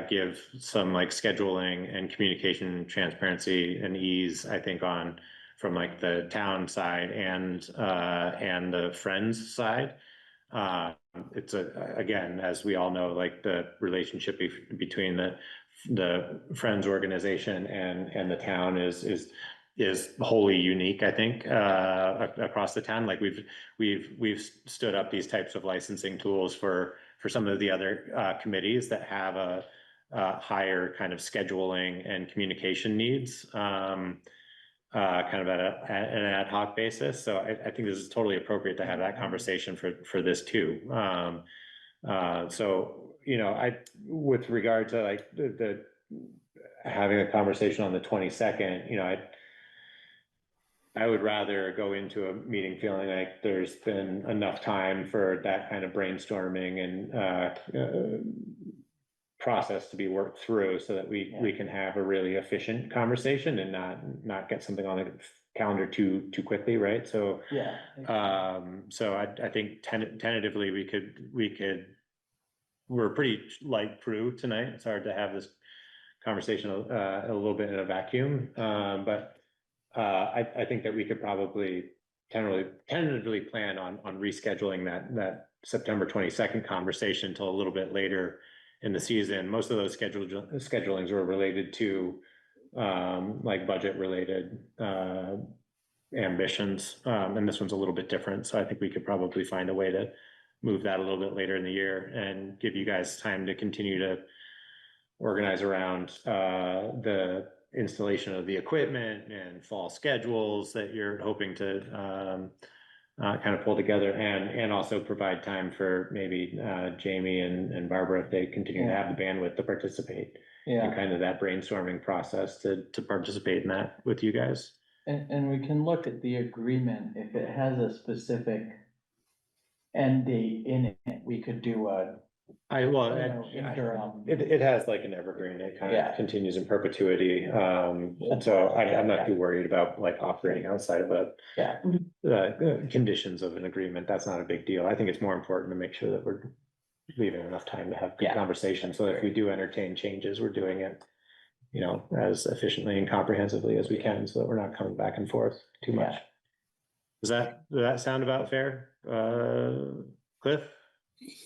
give some like scheduling and communication transparency and ease, I think, from like the town side and the Friends side. It's again, as we all know, like the relationship between the Friends organization and the town is wholly unique, I think, across the town. Like we've stood up these types of licensing tools for some of the other committees that have a higher kind of scheduling and communication needs. kind of at an ad hoc basis. So I think this is totally appropriate to have that conversation for this too. So, you know, with regard to like the having a conversation on the 22nd, you know, I would rather go into a meeting feeling like there's been enough time for that kind of brainstorming and process to be worked through so that we can have a really efficient conversation and not get something on the calendar too quickly, right? So Yeah. so I think tentatively we're a pretty light crew tonight. It's hard to have this conversation a little bit in a vacuum, but I think that we could probably tentatively plan on rescheduling that September 22nd conversation till a little bit later in the season. Most of those schedulings were related to like budget related ambitions, and this one's a little bit different. So I think we could probably find a way to move that a little bit later in the year and give you guys time to continue to organize around the installation of the equipment and fall schedules that you're hoping to kind of pull together, and also provide time for maybe Jamie and Barbara, if they continue to have the bandwidth to participate in kind of that brainstorming process to participate in that with you guys. And we can look at the agreement, if it has a specific end date in it, we could do interim. It has like an evergreen, it kind Yeah. of continues in perpetuity. So I'm not too worried about like operating outside of the conditions of an agreement. That's not a big deal. I think it's more important to make sure that we're leaving enough time to have good conversation. So that if we do entertain changes, we're doing it, you know, as efficiently and comprehensively as we can, so that we're not coming back and forth too much. Does that sound about fair? Cliff?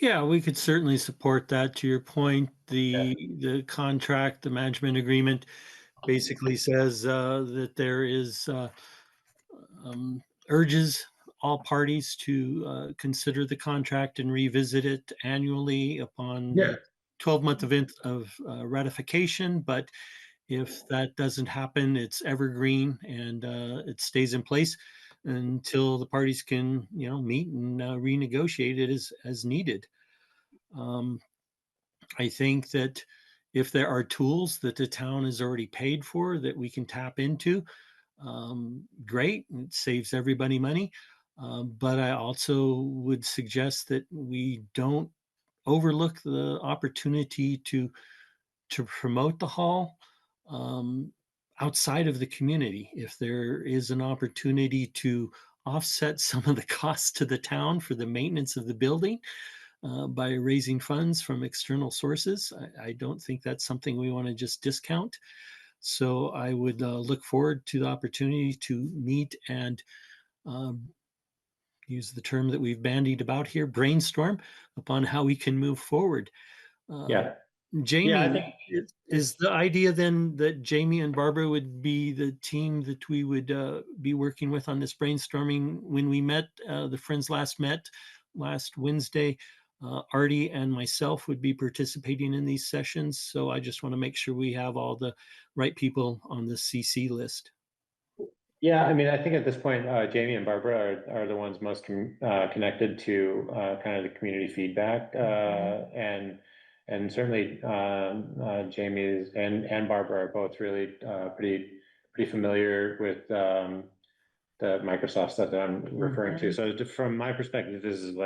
Yeah, we could certainly support that. To your point, the contract, the management agreement basically says that there is urges all parties to consider the contract and revisit it annually upon 12-month event of ratification. But if that doesn't happen, it's evergreen and it stays in place until the parties can, you know, meet and renegotiate it as needed. I think that if there are tools that the town has already paid for that we can tap into, great, it saves everybody money. But I also would suggest that we don't overlook the opportunity to promote the hall outside of the community. If there is an opportunity to offset some of the costs to the town for the maintenance of the building by raising funds from external sources, I don't think that's something we want to just discount. So I would look forward to the opportunity to meet and use the term that we've bandied about here, brainstorm upon how we can move forward. Jamie, is the idea then that Jamie and Barbara would be the team that we would be working with on this brainstorming? When we met, the friends met last Wednesday, Artie and myself would be participating in these sessions. So I just want to make sure we have all the right people on the CC list. Yeah, I mean, I think at this point, Jamie and Barbara are the ones most connected to kind of the community feedback, and certainly Jamie and Barbara are both really pretty familiar with the Microsoft stuff that I'm referring to. So from my perspective, this is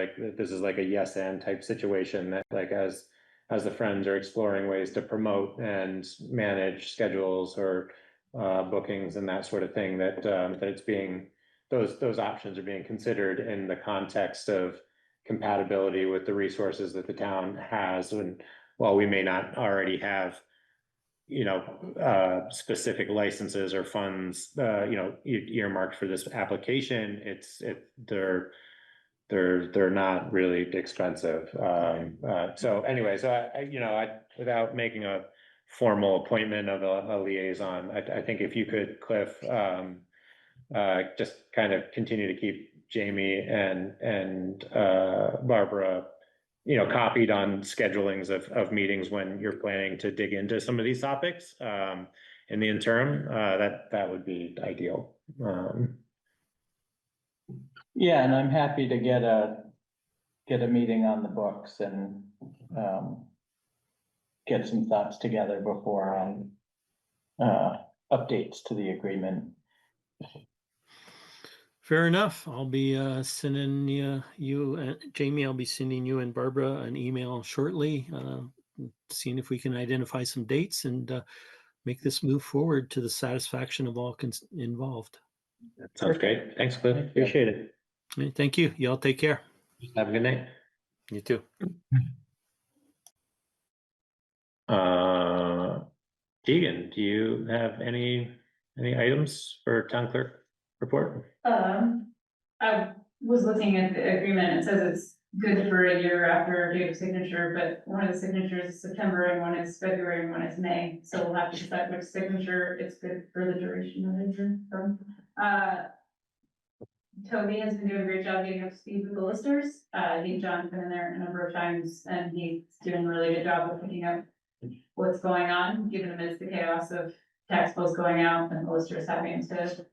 like a yes and type situation that, like, as the friends are exploring ways to promote and manage schedules or bookings and that sort of thing, that it's being, those options are being considered in the context of compatibility with the resources that the town has. And while we may not already have, you know, specific licenses or funds, you know, earmarked for this application, they're not really expensive. So anyway, without making a formal appointment of a liaison, I think if you could, Cliff, just kind of continue to keep Jamie and Barbara, you know, copied on schedulings of meetings when you're planning to dig into some of these topics. in the interim, that would be ideal. Yeah, and I'm happy to get a meeting on the books and, get some thoughts together before updates to the agreement. Fair enough. I'll be sending you, Jamie, I'll be sending you and Barbara an email shortly, seeing if we can identify some dates and make this move forward to the satisfaction of all involved. That sounds great. Thanks, Cliff. Appreciate it. Okay, thank you. Y'all take care. Have a good night. You too. Keegan, do you have any items for town clerk report? I was looking at the agreement, it says it's good for a year after date of signature, but one of the signatures is September and one is February and one is May, so we'll have to decide which signature it's good for the duration of the term. Toby has been doing a great job getting up to speed with the listers. I think John's been in there a number of times and he's doing a really good job of picking up what's going on, even amidst the chaos of tax bills going out and the listers having to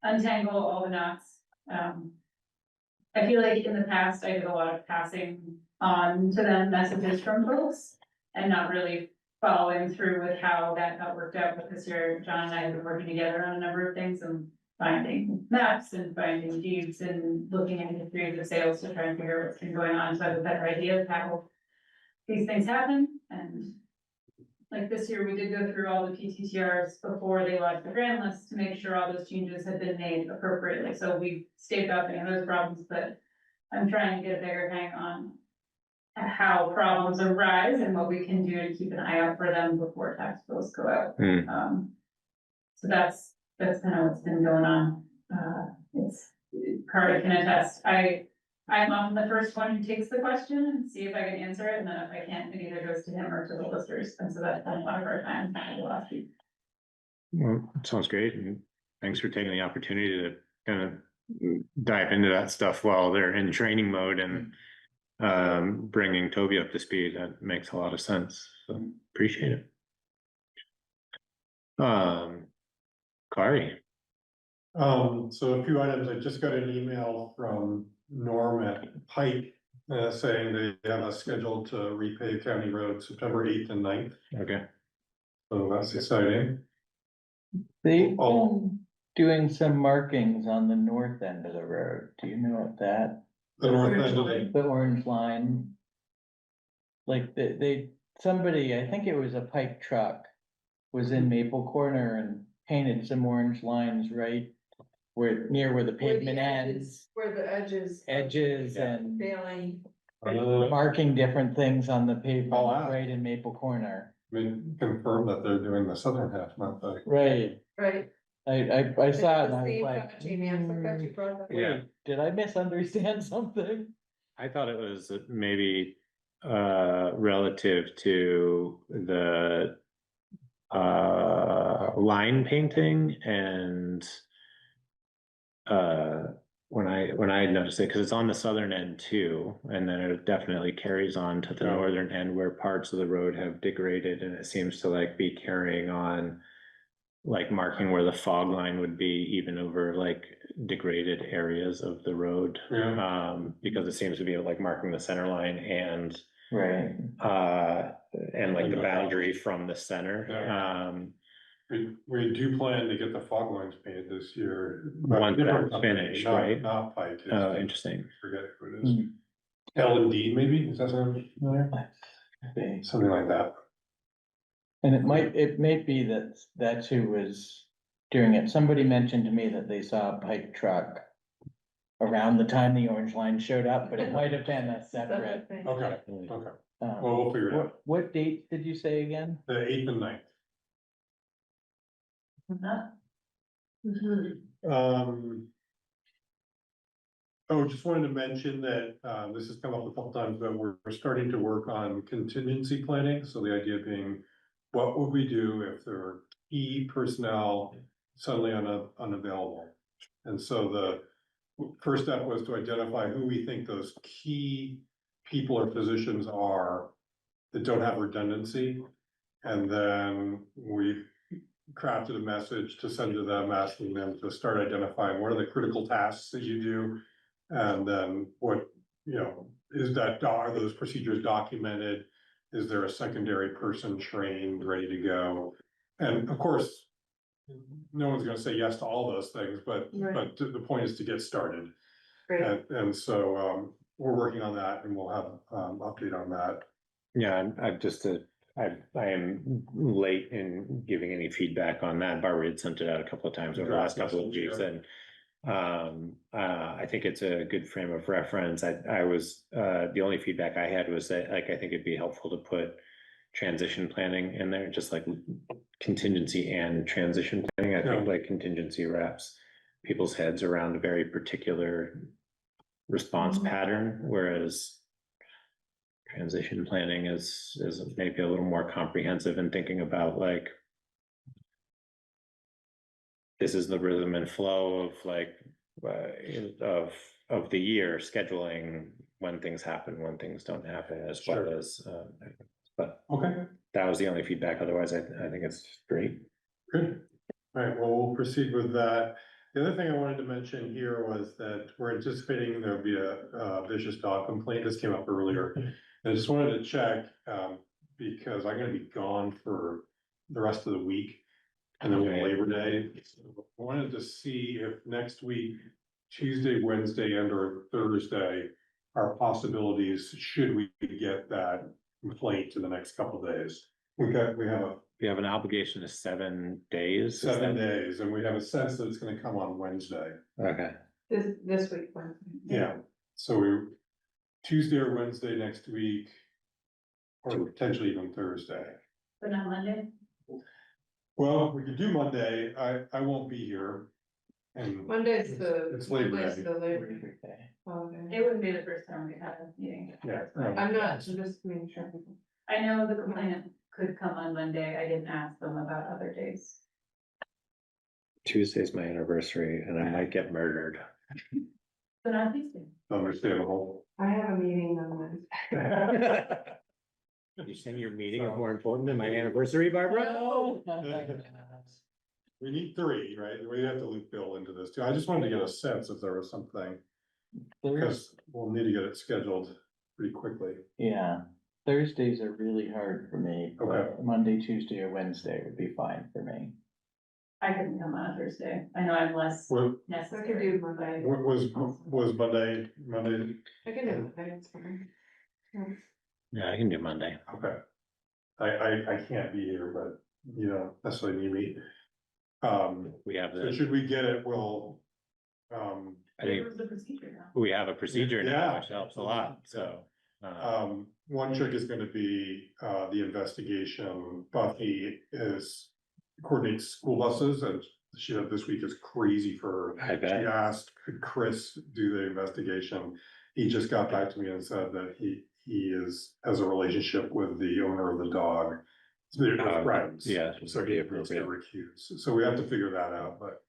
untangle all the knots. I feel like in the past, I did a lot of passing on to them messages from folks and not really following through with how that got worked out, but this year, John and I have been working together on a number of things and finding maps and finding deeds and looking at the history of the sales to try and figure out what's been going on, so I have a better idea of how these things happen. And like this year, we did go through all the PTTRs before they launched the grand list to make sure all those changes had been made appropriately. So we staved off any of those problems, but I'm trying to get a bigger hang on how problems arise and what we can do to keep an eye out for them before tax bills go out. So that's kind of what's been going on. It's Carter can attest. I'm often the first one who takes the question and see if I can answer it, and then if I can't, it either goes to him or to the listers, and so that's been a lot of our time the last week. Well, sounds great, and thanks for taking the opportunity to kind of dive into that stuff while they're in training mode and bringing Toby up to speed. That makes a lot of sense, so appreciate it. Kari. So a few items, I just got an email from Norm at Pike, saying they have us scheduled to repave county road September 8th and 9th, Okay. so that's exciting. They've Oh. been doing some markings on the north end of the road. Do you know what that? The north end of the, The orange line. Like somebody, I think it was a Pike truck, was in Maple Corner and painted some orange lines right near where the pavement ends. Where the edges. Edges and Failing. marking different things on the pavement Oh, wow. right in Maple Corner. I mean, confirm that they're doing the southern half, not the. Right. Right. I saw it and I was like, Jamie, I'm so glad you brought that. Yeah. wait, did I misunderstand something? I thought it was maybe relative to the line painting and when I noticed it, because it's on the southern end too, and then it definitely carries on to the northern end where parts of the road have degraded, and it seems to like be carrying on, like marking where the fog line would be, even over like degraded areas of the road. Because it seems to be like marking the center line and Right. and like the boundary from the center. We do plan to get the fog lines painted this year. Once Different that's company, finished, not- right? Not Pike. it's- Oh, interesting. Forget who it is. L&D maybe, is that something familiar? Something like that. And it may be that that's who was doing it. Somebody mentioned to me that they saw a Pike truck around the time the orange line showed up, but it might have been a separate. Okay, okay. um, Well, we'll figure it out. What date did you say again? The 8th and 9th. Oh, just wanted to mention that, this has come up a couple times, but we're starting to work on contingency planning, so the idea being, what would we do if there are key personnel suddenly unavailable? And so the first step was to identify who we think those key people or positions are that don't have redundancy. And then we crafted a message to send to them, asking them to start identifying what are the critical tasks that you do. And then what, you know, are those procedures documented? Is there a secondary person trained, ready to go? And of course, no one's gonna say yes to all those things, but, Right. the point is to get started. Great. And so, we're working on that and we'll have, update on that. Yeah, I'm just I am late in giving any feedback on that. Barbara had sent it out a couple of times over the last couple of weeks, and I think it's a good frame of reference. I was the only feedback I had was that, like, I think it'd be helpful to put transition planning in there, just like contingency and transition planning. I think like contingency wraps people's heads around a very particular response pattern, whereas transition planning is maybe a little more comprehensive in thinking about, like, this is the rhythm and flow of, like, of the year, scheduling when things happen, when things don't happen, as well Sure. as, but Okay, that was the only feedback. Otherwise, I think it's great. good. All right, well, we'll proceed with that. The other thing I wanted to mention here was that we're anticipating there'll be a vicious dog complaint. This came up earlier. I just wanted to check, because I'm gonna be gone for the rest of the week. And then we have Labor Day. I wanted to see if next week, Tuesday, Wednesday, and or Thursday are possibilities, should we get that complaint in the next couple of days. We have We have an obligation of 7 days. Is 7 that- days, and we have a sense that it's gonna come on Wednesday. Okay, This week, Wednesday. Yeah, so Tuesday or Wednesday next week. Or potentially even Thursday. But not Monday? Well, we could do Monday, I won't be here. And Monday's It's Labor Monday's Day. the Labor Day. holiday. It wouldn't be the first time we had a meeting. Yeah. I'm not, I'm just making sure. I know the complainant could come on Monday. I didn't ask them about other days. Tuesday's my anniversary, and I might get murdered. But not Tuesday. Understandable. I have a meeting on Wednesday. You saying your meeting is more important than my anniversary, Barbara? We need 3, right? We have to loop Bill into this too. I just wanted to get a sense if there was something, because we'll need to get it scheduled pretty quickly. Yeah, Thursdays are really hard for me, Okay. but Monday, Tuesday, or Wednesday would be fine for me. I couldn't come on a Thursday. I know I'm less What I could necessary. do Monday. was Monday, I can do Monday, it's fine. Yeah, I can do Monday. okay. I can't be here, but you know, necessarily need me. We have So the, should we get it, we'll, I think It was the procedure now. we have a procedure now, Yeah. which helps a lot, so. one trick is gonna be, the investigation. Buffy coordinates school buses, and she had this week is crazy for her. I bet. She asked, could Chris do the investigation? He just got back to me and said that he has a relationship with the owner of the dog. So they're friends. yeah, So would be he needs to appropriate. recuse. So we have to figure that out, but,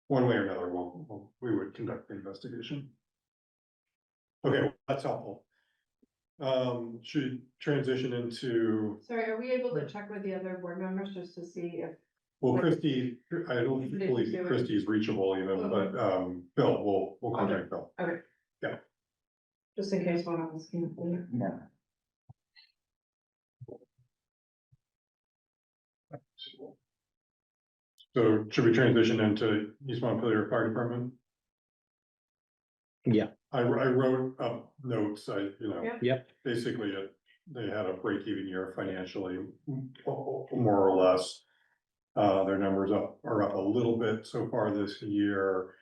one way or another, we would conduct the investigation. Okay, that's helpful. Should transition into, Sorry, are we able to check with the other board members just to see if, well, Christie, I don't believe Christie is reachable even, but, Bill, we'll contact Bill. just in case one of us can. Yeah. So should we transition into East Montpelier Fire Department? Yeah. I wrote up notes, Yeah. Yep. basically, they had a break-even year financially, more or less. Their numbers are up a little bit so far this year.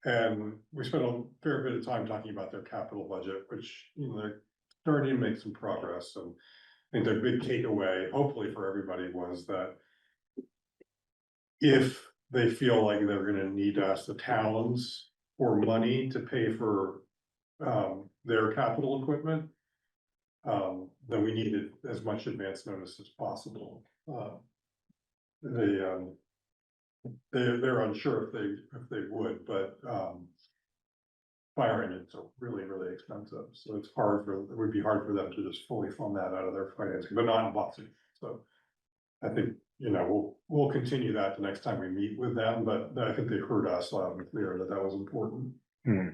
And we spent a fair bit of time talking about their capital budget, which, they're starting to make some progress. And I think their big takeaway, hopefully for everybody, was that if they feel like they're gonna need to ask the towns for money to pay for their capital equipment, then we needed as much advance notice as possible. They're unsure if they would, but fire engines are really, really expensive, so it would be hard for them to just fully fund that out of their financing, but not in Boston, so. I think, we'll continue that the next time we meet with them, but I think they heard us loud and clear that that was important. Hmm.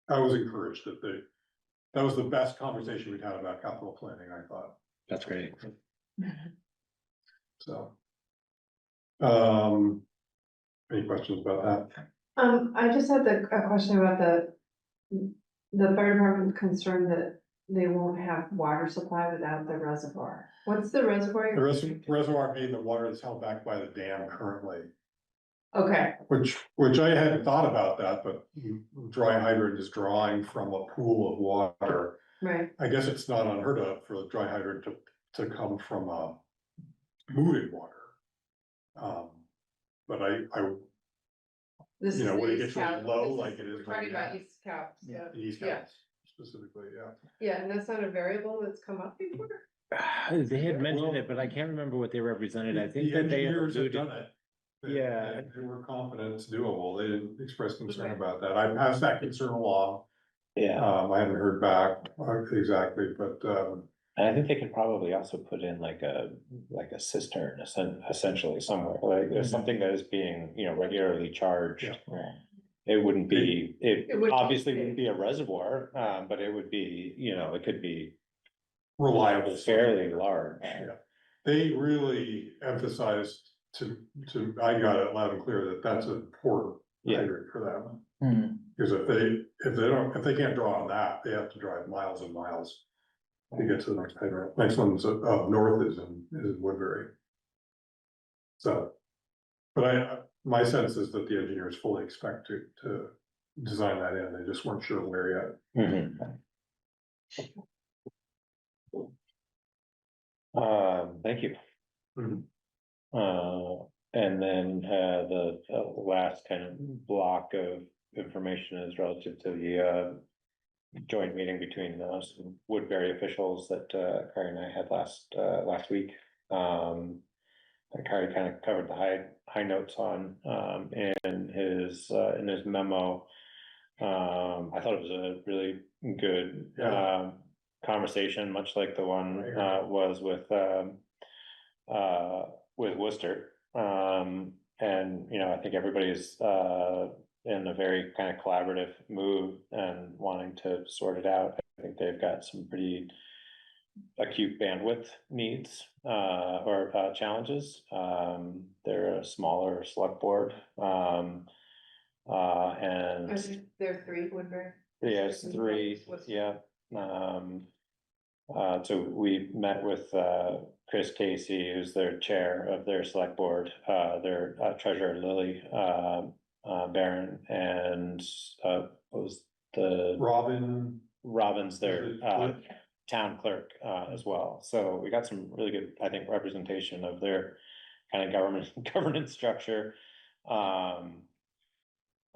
I was encouraged that was the best conversation we'd had about capital planning, I thought, That's great. so. Any questions about that? I just had a question about the fire department concerned that they won't have water supply without the reservoir. What's the reservoir? The reservoir being the water that's held back by the dam currently, Okay, which I hadn't thought about that, but dry hydrant is drawing from a pool of water. right. I guess it's not unheard of for a dry hydrant to come from a moving water. But This is when the it East gets really Cap. low, This like it is we're talking right about now. East Cap, yeah. East Yeah. Coast specifically, yeah. Yeah, and that's not a variable that's come up before? They had mentioned it, but I can't remember what they represented. I think The that they engineers have alluded. done it. Yeah. They were confident it's doable. They didn't express concern Okay. about that. I passed that concern along. Yeah, I haven't heard back exactly, but, and I think they could probably also put in like a cistern, essentially somewhere, like there's something that is being, regularly charged. It wouldn't be, it It wouldn't be obviously big. wouldn't be a reservoir, but it would be, it could be reliable. fairly large. Yeah. They really emphasized I got it loud and clear that that's an important Yeah. hydrant for them. Hmm. Because if they can't draw on that, they have to drive miles and miles to get to the next hydrant. Next one's up north is in Woodbury. So, but my sense is that the engineers fully expect to design that in. They just weren't sure where yet. Mhm. Thank you. Mhm. And then, the last kind of block of information is relative to the, joint meeting between, some Woodbury officials that, Carrie and I had last week. And Carrie kind of covered the high notes on, in his memo. I thought it was a really good, Yeah. conversation, much like the one, was with Worcester. And, I think everybody's, in a very kind of collaborative mood and wanting to sort it out. I think they've got some pretty acute bandwidth needs, or challenges. They're a smaller select board. And There are three Woodbury. yes, three, yeah. So we met with Chris Casey, who's their chair of their select board, their treasurer Lily Barron, and what was the Robin's their town clerk as well. So we got some really good, I think, representation of their kind of governance structure.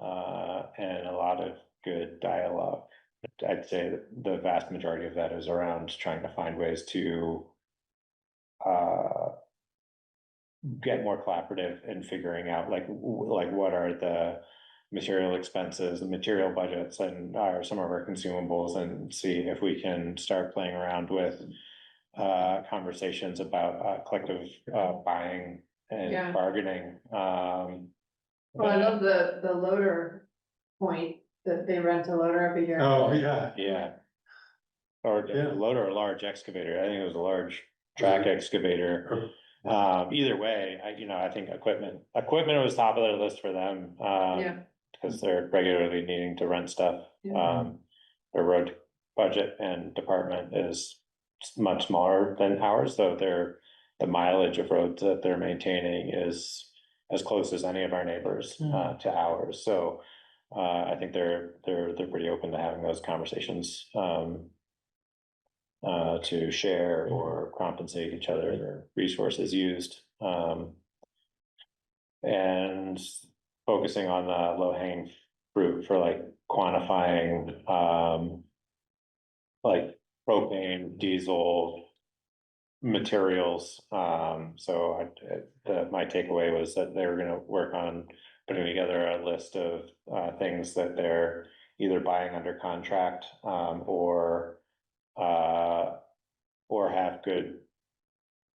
And a lot of good dialogue. I'd say that the vast majority of that is around trying to find ways to get more collaborative and figuring out like what are the material expenses, the material budgets, and are some of our consumables, and see if we can start playing around with conversations about collective buying and Yeah. bargaining. Well, I love the loader point that they rent a loader every year. Oh, yeah. Yeah. Or Yeah. a loader or a large excavator. I think it was a large track excavator. Either way, I think equipment was top of their list for them. Yeah. Because they're regularly needing to rent stuff. Yeah. Their road budget and department is much smaller than ours, though the mileage of roads that they're maintaining is as close as any of our neighbors to ours. So I think they're pretty open to having those conversations to share or compensate each other for resources used. And focusing on low hanging fruit for like quantifying like propane, diesel, materials. So my takeaway was that they were gonna work on putting together a list of things that they're either buying under contract, or have good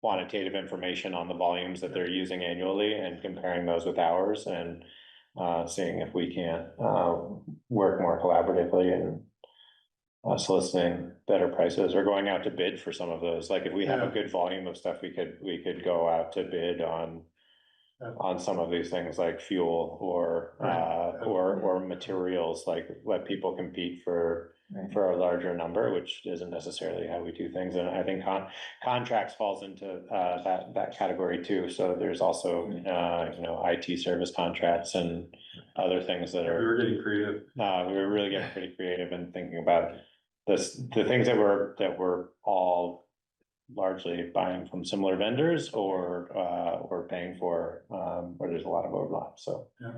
quantitative information on the volumes that they're using annually and comparing those with ours and seeing if we can't work more collaboratively and soliciting better prices or going out to bid for some of those. Like if we have a good volume of stuff, we could go out to bid on some of these things like fuel or or materials, like let people compete for a larger number, which isn't necessarily how we do things. And I think contracts falls into that category too. So there's also IT service contracts and other things that We are. were getting creative. We were really getting pretty creative and thinking about the things that we're all largely buying from similar vendors or paying for, where there's a lot of overlap, so. Yeah.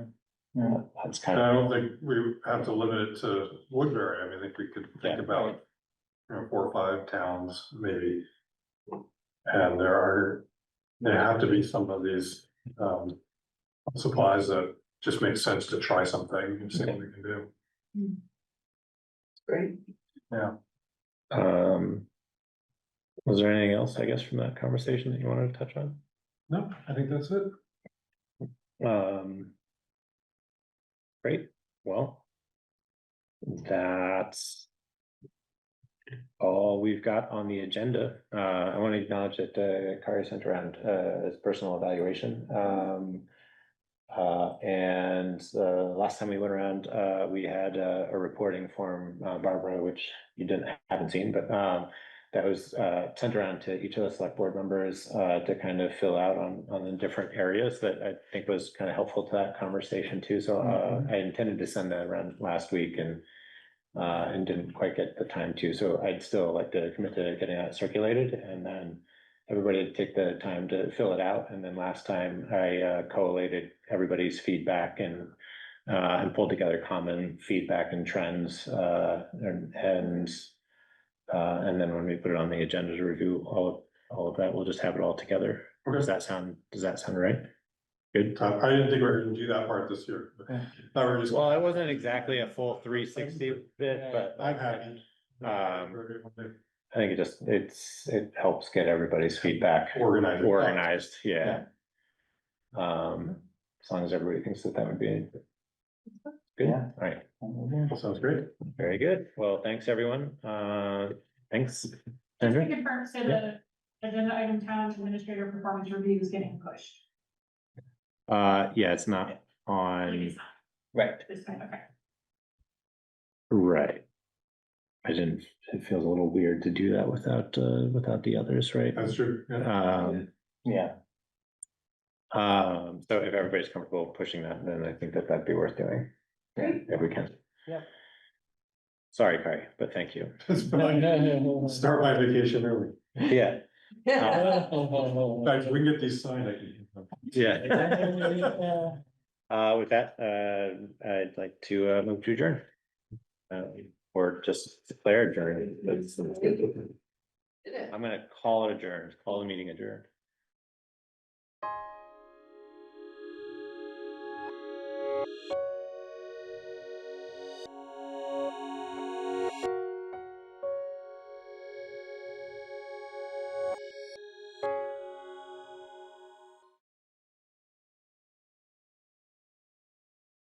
That's And kind I of, don't think we have to limit it to Woodbury. I mean, I think we could think Yeah. about, 4 or 5 towns maybe. And there have to be some of these, supplies that just make sense to try something and see what we can do. Great. was there anything else, I guess, from that conversation that you wanted to touch on? No, I think that's it. Great, well. That's all we've got on the agenda. I want to acknowledge that Kari sent around his personal evaluation. And last time we went around, we had a reporting form, Barbara, which you haven't seen, but that was sent around to each of the select board members to kind of fill out on the different areas that I think was kind of helpful to that conversation too. So I intended to send that around last week and didn't quite get the time to. So I'd still like to commit to getting that circulated, and then everybody take the time to fill it out. And then last time I collated everybody's feedback and pulled together common feedback and trends, and then when we put it on the agenda to review all of that, we'll just have it all together. Does that sound right? Good. I didn't think we were gonna do that part this year. Now we're just. Well, it wasn't exactly a full 360 bit, but I'm happy. I think it helps get everybody's feelback organized, yeah. As long as everybody thinks that would be good. Yeah. All right, Sounds great. very good. Well, thanks, everyone. Thanks. Just to Sandra? confirm, so the agenda item town administrator performance review is getting pushed. Yeah, it's not Like on, it's not Right. this time, okay. right. It feels a little weird to do that without the others, right? That's true. Yeah. Yeah. So if everybody's comfortable pushing that, then I think that'd be worth doing. Great. If we can. Yep. Sorry, Kari, but thank you. It's fine. Start my vacation early. Yeah. In fact, we can get these signed. I can. Yeah. With that, I'd like to move to adjourn. Or just declare adjourned. I'm gonna call it adjourned, call the meeting adjourned.